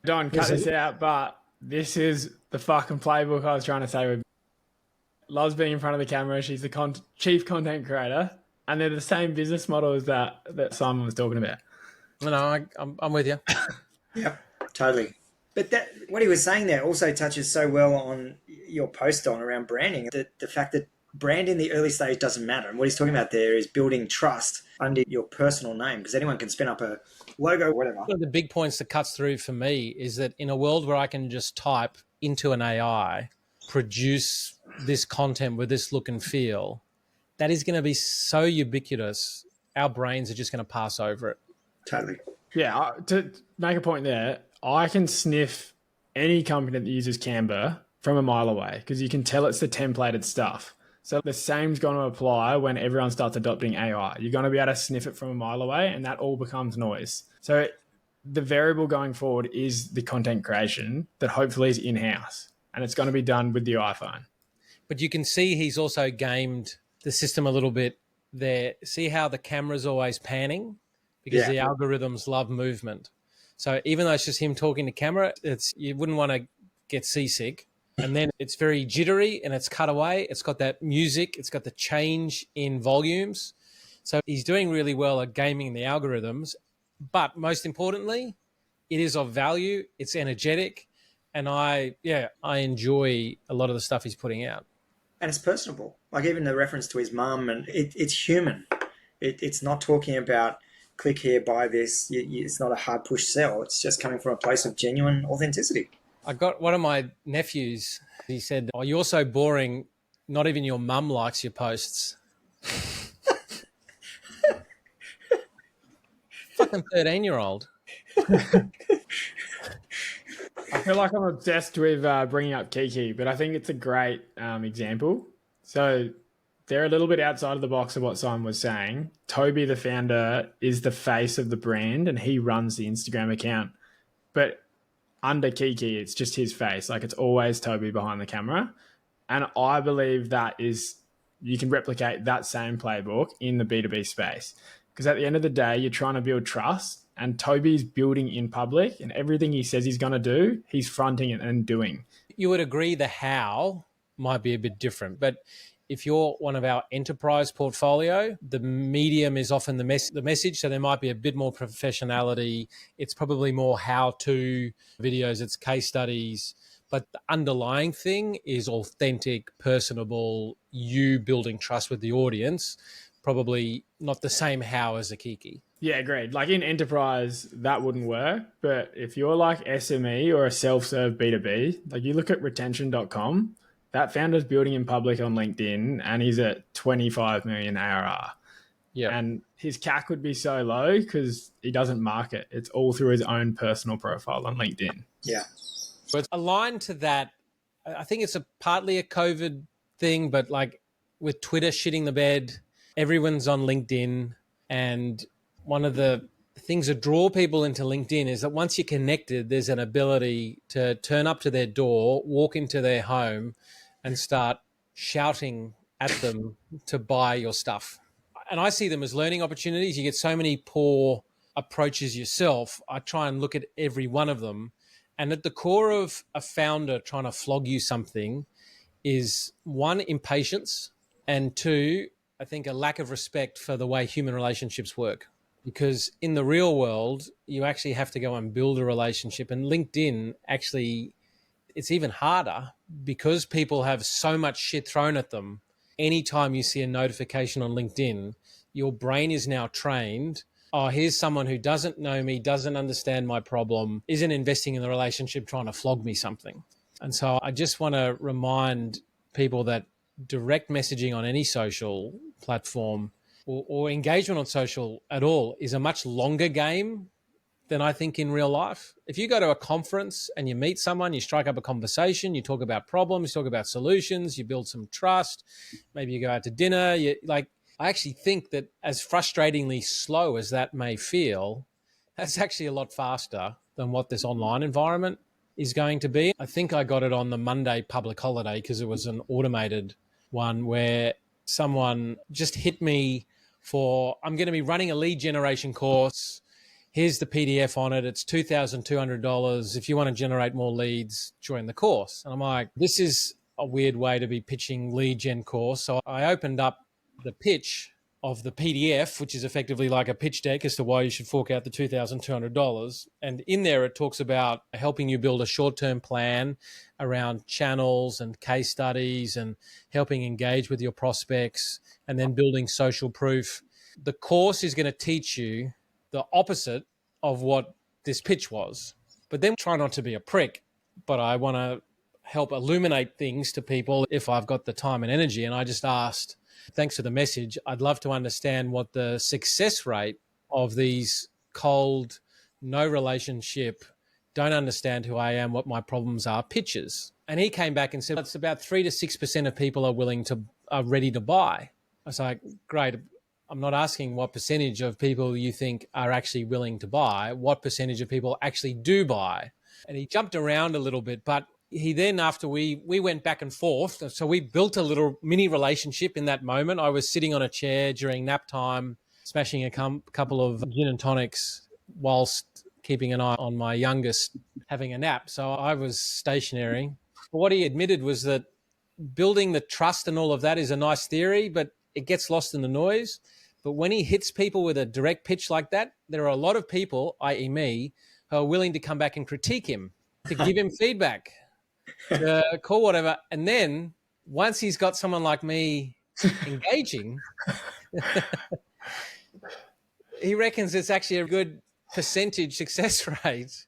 Speaker 3: Don, cut this out, but this is the fucking playbook I was trying to say. With loves being in front of the camera. She's the chief content creator. And they're the same business model as that Simon was talking about.
Speaker 1: No, I'm with you.
Speaker 2: Yeah, totally. But that what he was saying there also touches so well on your post on around branding. The fact that brand in the early stage doesn't matter. And what he's talking about there is building trust under your personal name, because anyone can spin up a logo, whatever.
Speaker 1: One of the big points that cuts through for me is that in a world where I can just type into an AI, produce this content with this look and feel, that is going to be so ubiquitous, our brains are just going to pass over it.
Speaker 2: Totally.
Speaker 3: Yeah, to make a point there, I can sniff any company that uses Canva from a mile away because you can tell it's the templated stuff. So the same's going to apply when everyone starts adopting AI. You're going to be able to sniff it from a mile away and that all becomes noise. So the variable going forward is the content creation that hopefully is in-house, and it's going to be done with the iPhone.
Speaker 1: But you can see he's also gamed the system a little bit there. See how the camera's always panning? Because the algorithms love movement. So even though it's just him talking to camera, you wouldn't want to get seasick. And then it's very jittery and it's cut away. It's got that music. It's got the change in volumes. So he's doing really well at gaming the algorithms. But most importantly, it is of value. It's energetic. And I enjoy a lot of the stuff he's putting out.
Speaker 2: And it's personable. Like even the reference to his mum, and it's human. It's not talking about click here, buy this. It's not a hard push sell. It's just coming from a place of genuine authenticity.
Speaker 1: I got one of my nephews. He said, "Oh, you're so boring. Not even your mum likes your posts." Fucking 13-year-old.
Speaker 3: I feel like I'm obsessed with bringing up Kiki, but I think it's a great example. So they're a little bit outside of the box of what Simon was saying. Toby, the founder, is the face of the brand and he runs the Instagram account. But under Kiki, it's just his face. Like it's always Toby behind the camera. And I believe you can replicate that same playbook in the B2B space. Because at the end of the day, you're trying to build trust. And Toby's building in public and everything he says he's going to do, he's fronting it and doing.
Speaker 1: You would agree the how might be a bit different. But if you're one of our enterprise portfolio, the medium is often the message. So there might be a bit more professionality. It's probably more how-to videos. It's case studies. But the underlying thing is authentic, personable, you building trust with the audience. Probably not the same how as a Kiki.
Speaker 3: Yeah, agreed. Like in enterprise, that wouldn't work. But if you're like SME or a self-serve B2B, like you look at retention.com, that founder's building in public on LinkedIn and he's at 25 million ARR. Yeah. And his CAC would be so low because he doesn't market. It's all through his own personal profile on LinkedIn.
Speaker 2: Yeah.
Speaker 1: So it's aligned to that. I think it's partly a COVID thing, but like with Twitter shitting the bed, everyone's on LinkedIn. And one of the things that draw people into LinkedIn is that once you're connected, there's an ability to turn up to their door, walk into their home and start shouting at them to buy your stuff. And I see them as learning opportunities. You get so many poor approaches yourself. I try and look at every one of them. And at the core of a founder trying to flog you something is one, impatience, and two, I think a lack of respect for the way human relationships work. Because in the real world, you actually have to go and build a relationship. And LinkedIn, actually, it's even harder because people have so much shit thrown at them. Anytime you see a notification on LinkedIn, your brain is now trained. Oh, here's someone who doesn't know me, doesn't understand my problem, isn't investing in the relationship, trying to flog me something. And so I just want to remind people that direct messaging on any social platform or engagement on social at all is a much longer game than I think in real life. If you go to a conference and you meet someone, you strike up a conversation, you talk about problems, you talk about solutions, you build some trust, maybe you go out to dinner. I actually think that as frustratingly slow as that may feel, that's actually a lot faster than what this online environment is going to be. I think I got it on the Monday public holiday because it was an automated one where someone just hit me I'm going to be running a lead generation course. Here's the PDF on it. It's $2,200. If you want to generate more leads, join the course. And I'm like, this is a weird way to be pitching lead gen course. So I opened up the pitch of the PDF, which is effectively like a pitch deck as to why you should fork out the $2,200. And in there, it talks about helping you build a short-term plan around channels and case studies and helping engage with your prospects and then building social proof. The course is going to teach you the opposite of what this pitch was. But then try not to be a prick, but I want to help illuminate things to people if I've got the time and energy. And I just asked, thanks for the message, I'd love to understand what the success rate of these cold, no relationship, don't understand who I am, what my problems are, pitches. And he came back and said, it's about 3 to 6% of people are ready to buy. I was like, great. I'm not asking what percentage of people you think are actually willing to buy, what percentage of people actually do buy. And he jumped around a little bit, but he then, after we went back and forth, so we built a little mini relationship in that moment. I was sitting on a chair during nap time, smashing a couple of gin and tonics whilst keeping an eye on my youngest having a nap. So I was stationary. But what he admitted was that building the trust and all of that is a nice theory, but it gets lost in the noise. But when he hits people with a direct pitch like that, there are a lot of people, i.e. me, who are willing to come back and critique him, to give him feedback, to call whatever. And then once he's got someone like me engaging, he reckons it's actually a good percentage success rate,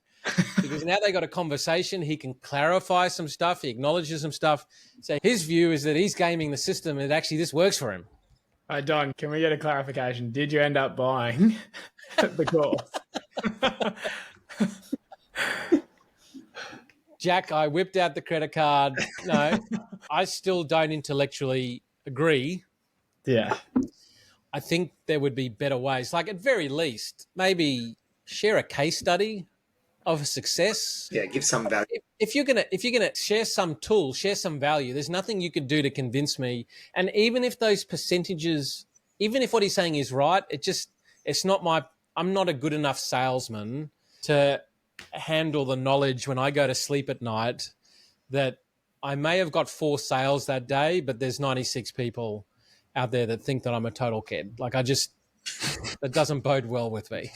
Speaker 1: because now they got a conversation. He can clarify some stuff. He acknowledges some stuff. So his view is that he's gaming the system and actually this works for him.
Speaker 3: Hey, Don, can we get a clarification? Did you end up buying the course?
Speaker 1: Jack, I whipped out the credit card. No, I still don't intellectually agree.
Speaker 3: Yeah.
Speaker 1: I think there would be better ways. Like, at very least, maybe share a case study of a success.
Speaker 2: Yeah, give some value.
Speaker 1: If you're gonna share some tool, share some value, there's nothing you could do to convince me. And even if those percentages, even if what he's saying is right, I'm not a good enough salesman to handle the knowledge when I go to sleep at night that I may have got 4 sales that day, but there's 96 people out there that think that I'm a total kid. Like, that doesn't bode well with me.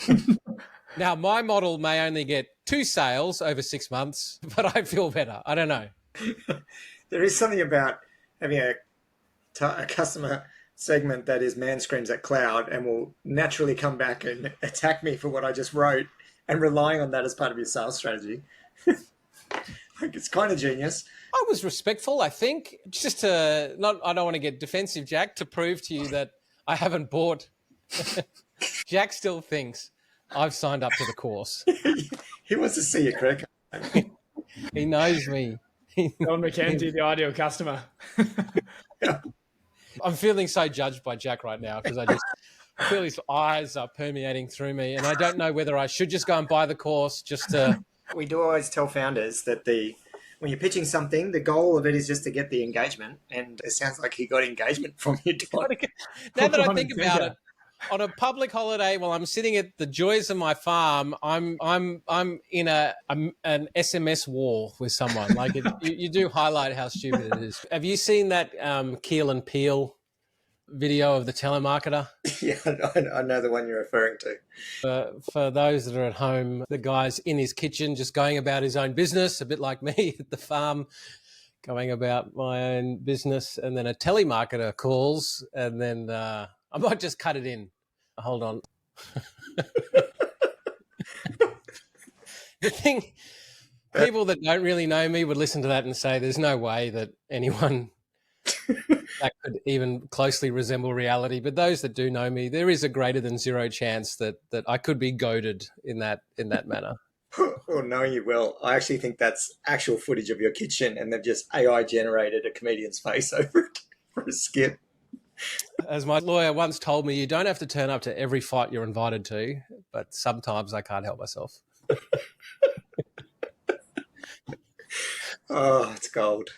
Speaker 1: Now, my model may only get 2 sales over 6 months, but I feel better. I don't know.
Speaker 2: There is something about having a customer segment that is man screams at cloud and will naturally come back and attack me for what I just wrote, and relying on that as part of your sales strategy. Like, it's kind of genius.
Speaker 1: I was respectful, I think, just to I don't want to get defensive, Jack, to prove to you that I haven't bought. Jack still thinks I've signed up to the course.
Speaker 2: He wants to see your credit card.
Speaker 1: He knows me.
Speaker 3: Don McKenzie, the ideal customer.
Speaker 1: I'm feeling so judged by Jack right now because I feel his eyes are permeating through me, and I don't know whether I should just go and buy the course just to...
Speaker 2: We do always tell founders that when you're pitching something, the goal of it is just to get the engagement, and it sounds like he got engagement from you.
Speaker 1: Now that I think about it, on a public holiday while I'm sitting at the joys of my farm, I'm in an SMS war with someone. Like, you do highlight how stupid it is. Have you seen that Keel and Peele video of the telemarketer?
Speaker 2: Yeah, I know the one you're referring to.
Speaker 1: For those that are at home, the guy's in his kitchen just going about his own business, a bit like me at the farm, going about my own business, and then a telemarketer calls, and then I might just cut it in. Hold on. The thing, people that don't really know me would listen to that and say, there's no way that anyone that could even closely resemble reality. But those that do know me, there is a greater than zero chance that I could be goaded in that manner.
Speaker 2: Well, knowing you well, I actually think that's actual footage of your kitchen, and they've just AI generated a comedian's face over it for a skit.
Speaker 1: As my lawyer once told me, you don't have to turn up to every fight you're invited to, but sometimes I can't help myself.
Speaker 2: Oh, it's gold.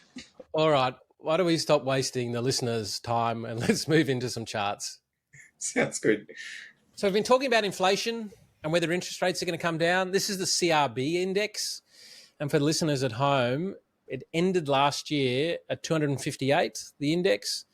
Speaker 1: All right. Why don't we stop wasting the listeners' time and let's move into some charts?
Speaker 2: Sounds good.
Speaker 1: So we've been talking about inflation and whether interest rates are going to come down. This is the CRB index. And for the listeners at home, it ended last year at 258, the index.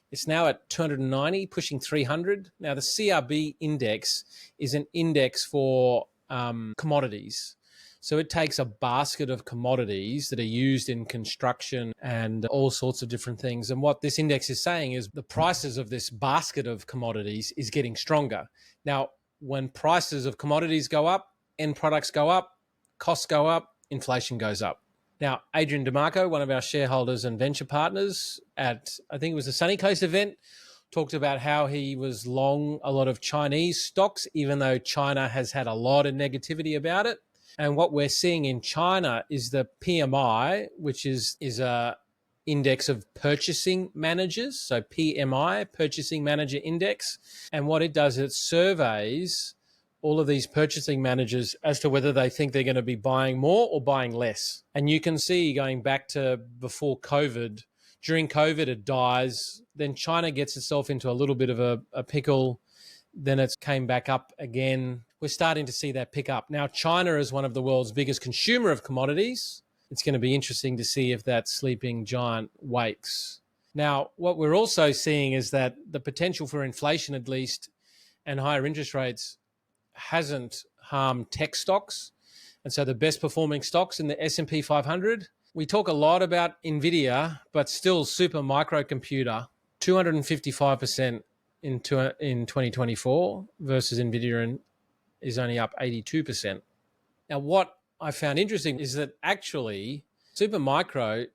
Speaker 1: It's now at 290, pushing 300. Now, the CRB index is an index for commodities. So it takes a basket of commodities that are used in construction and all sorts of different things. And what this index is saying is the prices of this basket of commodities is getting stronger. Now, when prices of commodities go up, end products go up, costs go up, inflation goes up. Now, Adrian DeMarco, one of our shareholders and venture partners at, I think it was the Sunny Coast event, talked about how he was long a lot of Chinese stocks, even though China has had a lot of negativity about it. And what we're seeing in China is the PMI, which is a index of purchasing managers. So PMI, Purchasing Manager Index. And what it does, it surveys all of these purchasing managers as to whether they think they're going to be buying more or buying less. And you can see going back to before COVID, during COVID, it dies. Then China gets itself into a little bit of a pickle. Then it came back up again. We're starting to see that pick up. Now, China is one of the world's biggest consumer of commodities. It's going to be interesting to see if that sleeping giant wakes. Now, what we're also seeing is that the potential for inflation, at least, and higher interest rates hasn't harmed tech stocks. And so the best performing stocks in the S&P 500, we talk a lot about NVIDIA, but still super microcomputer, 255% in 2024 versus NVIDIA is only up 82%. Now, what I found interesting is that actually super micro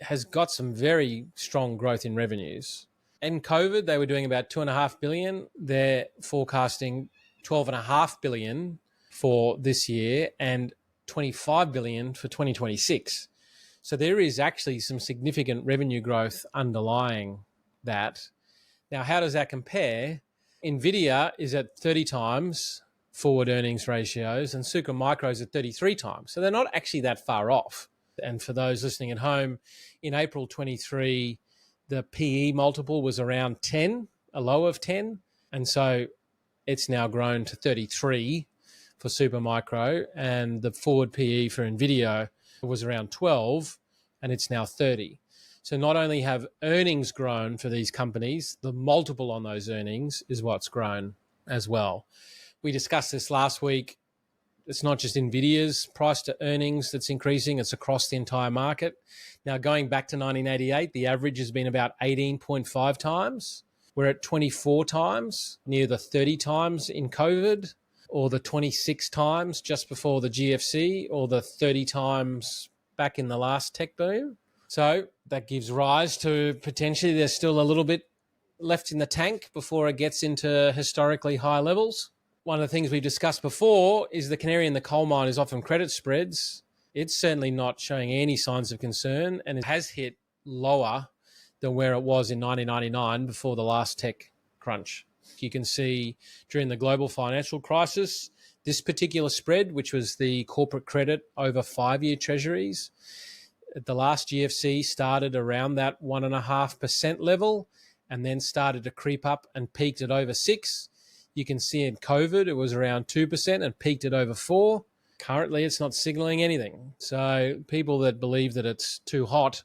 Speaker 1: has got some very strong growth in revenues. In COVID, they were doing about $2.5 billion. They're forecasting $12.5 billion for this year and $25 billion for 2026. So there is actually some significant revenue growth underlying that. Now, how does that compare? NVIDIA is at 30 times forward earnings ratios and Supermicro is at 33 times. So they're not actually that far off. And for those listening at home, in April 23, the PE multiple was around 10, a low of 10. And so it's now grown to 33 for Supermicro. And the forward PE for NVIDIA was around 12 and it's now 30. So not only have earnings grown for these companies, the multiple on those earnings is what's grown as well. We discussed this last week. It's not just NVIDIA's price to earnings that's increasing, it's across the entire market. Now, going back to 1988, the average has been about 18.5 times. We're at 24 times, near the 30 times in COVID, or the 26 times just before the GFC, or the 30 times back in the last tech boom. So that gives rise to potentially there's still a little bit left in the tank before it gets into historically high levels. One of the things we've discussed before is the canary in the coal mine is often credit spreads. It's certainly not showing any signs of concern, and it has hit lower than where it was in 1999 before the last tech crunch. You can see during the global financial crisis, this particular spread, which was the corporate credit over 5-year treasuries, at the last GFC started around that 1.5% level and then started to creep up and peaked at over 6%. You can see in COVID, it was around 2% and peaked at over 4%. Currently, it's not signaling anything. So people that believe that it's too hot,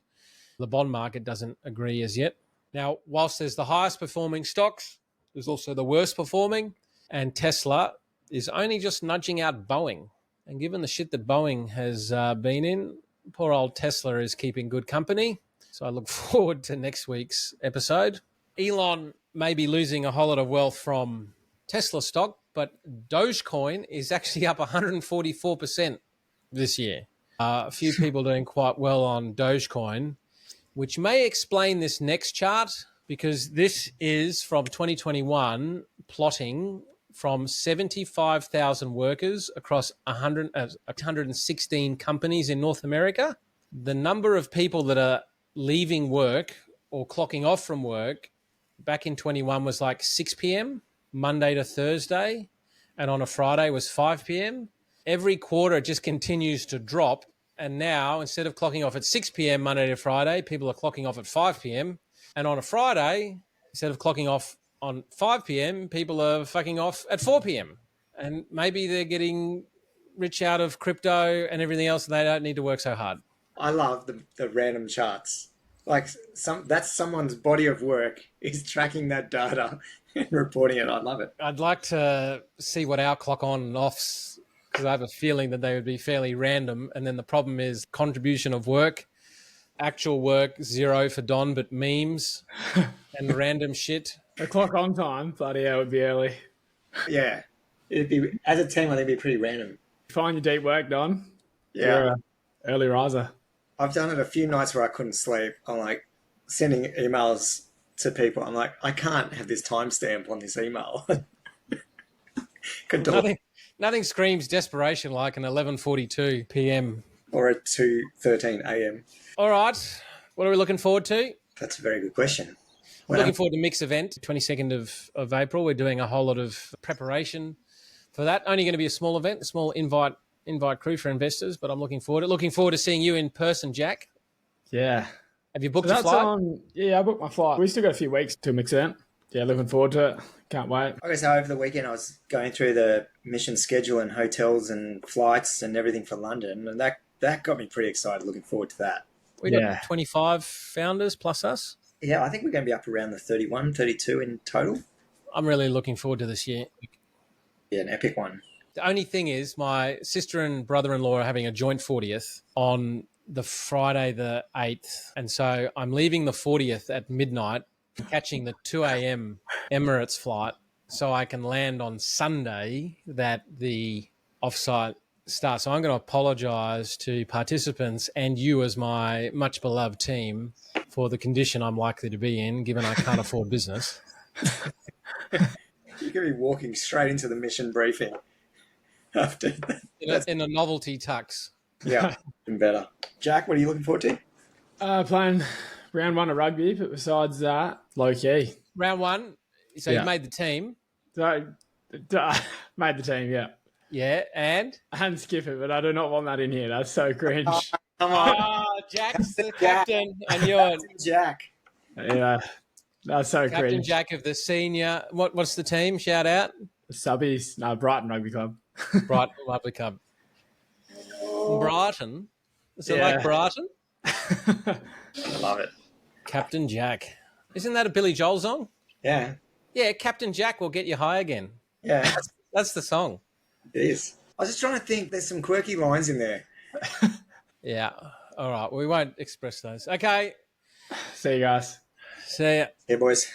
Speaker 1: the bond market doesn't agree as yet. Now, whilst there's the highest performing stocks, there's also the worst performing. And Tesla is only just nudging out Boeing. And given the shit that Boeing has been in, poor old Tesla is keeping good company. So I look forward to next week's episode. Elon may be losing a whole lot of wealth from Tesla stock, but Dogecoin is actually up 144% this year. A few people doing quite well on Dogecoin, which may explain this next chart, because this is from 2021 plotting from 75,000 workers across 116 companies in North America. The number of people that are leaving work or clocking off from work back in 21 was like 6 p.m. Monday to Thursday, and on a Friday was 5 p.m. Every quarter it just continues to drop, and now instead of clocking off at 6 p.m. Monday to Friday, people are clocking off at 5 p.m. And on a Friday, instead of clocking off on 5 p.m., people are fucking off at 4 p.m. And maybe they're getting rich out of crypto and everything else, and they don't need to work so hard.
Speaker 2: I love the random charts. Like that's someone's body of work is tracking that data and reporting it. I love it.
Speaker 1: I'd like to see what our clock on and offs, because I have a feeling that they would be fairly random. And then the problem is contribution of work, actual work, 0 for Don, but memes and random shit.
Speaker 3: The clock on time, bloody hell, it would be early.
Speaker 2: Yeah. It'd be, as a team, I think it'd be pretty random.
Speaker 3: Find your deep work, Don.
Speaker 2: Yeah.
Speaker 3: You're an early riser.
Speaker 2: I've done it a few nights where I couldn't sleep. I'm like sending emails to people. I'm like, I can't have this timestamp on this email.
Speaker 1: Nothing screams desperation like an 11:42 p.m.
Speaker 2: or a 2:13 a.m.
Speaker 1: All right. What are we looking forward to?
Speaker 2: That's a very good question.
Speaker 1: We're looking forward to Mix event, 22nd of April. We're doing a whole lot of preparation for that. Only going to be a small event, a small invite crew for investors, but I'm looking forward to seeing you in person, Jack.
Speaker 3: Yeah.
Speaker 1: Have you booked
Speaker 3: So
Speaker 1: your
Speaker 3: that's
Speaker 1: flight?
Speaker 3: Yeah, I booked my flight. We still got a few weeks to mix it. Yeah, looking forward to it. Can't wait.
Speaker 2: I guess over the weekend I was going through the mission schedule and hotels and flights and everything for London, and that got me pretty excited. Looking forward to that.
Speaker 1: We got 25 founders plus us.
Speaker 2: Yeah, I think we're going to be up around the 31, 32 in total.
Speaker 1: I'm really looking forward to this year.
Speaker 2: Yeah, an epic one.
Speaker 1: The only thing is my sister and brother-in-law are having a joint 40th on the Friday the 8th. And so I'm leaving the 40th at midnight, catching the 2 a.m. Emirates flight so I can land on Sunday that the offsite starts. So I'm going to apologise to participants and you as my much beloved team for the condition I'm likely to be in, given I can't afford business.
Speaker 2: You're going to be walking straight into the mission briefing after that.
Speaker 1: In a novelty tux.
Speaker 2: Yeah, even better. Jack, what are you looking forward to?
Speaker 3: Playing round 1 of rugby, but besides that, low key.
Speaker 1: Round 1, so you made the team.
Speaker 3: So, made the team, yeah.
Speaker 1: Yeah, and
Speaker 3: skip it, but I do not want that in here. That's so cringe.
Speaker 2: Come on.
Speaker 1: Jack's the captain, and you're
Speaker 2: Jack.
Speaker 3: Yeah, that's so
Speaker 1: Captain
Speaker 3: cringe.
Speaker 1: Jack of the senior. What's the team? Shout out.
Speaker 3: Subbies. No, Brighton Rugby Club.
Speaker 1: Brighton Rugby Club. Brighton? Is it like Brighton?
Speaker 2: I love it.
Speaker 1: Captain Jack. Isn't that a Billy Joel song?
Speaker 2: Yeah.
Speaker 1: Yeah, Captain Jack will get you high again.
Speaker 2: Yeah.
Speaker 1: That's the song.
Speaker 2: It is. I was just trying to think. There's some quirky lines in there.
Speaker 1: Yeah. All right. We won't express those. Okay.
Speaker 3: See you guys.
Speaker 1: See ya.
Speaker 2: Yeah, boys.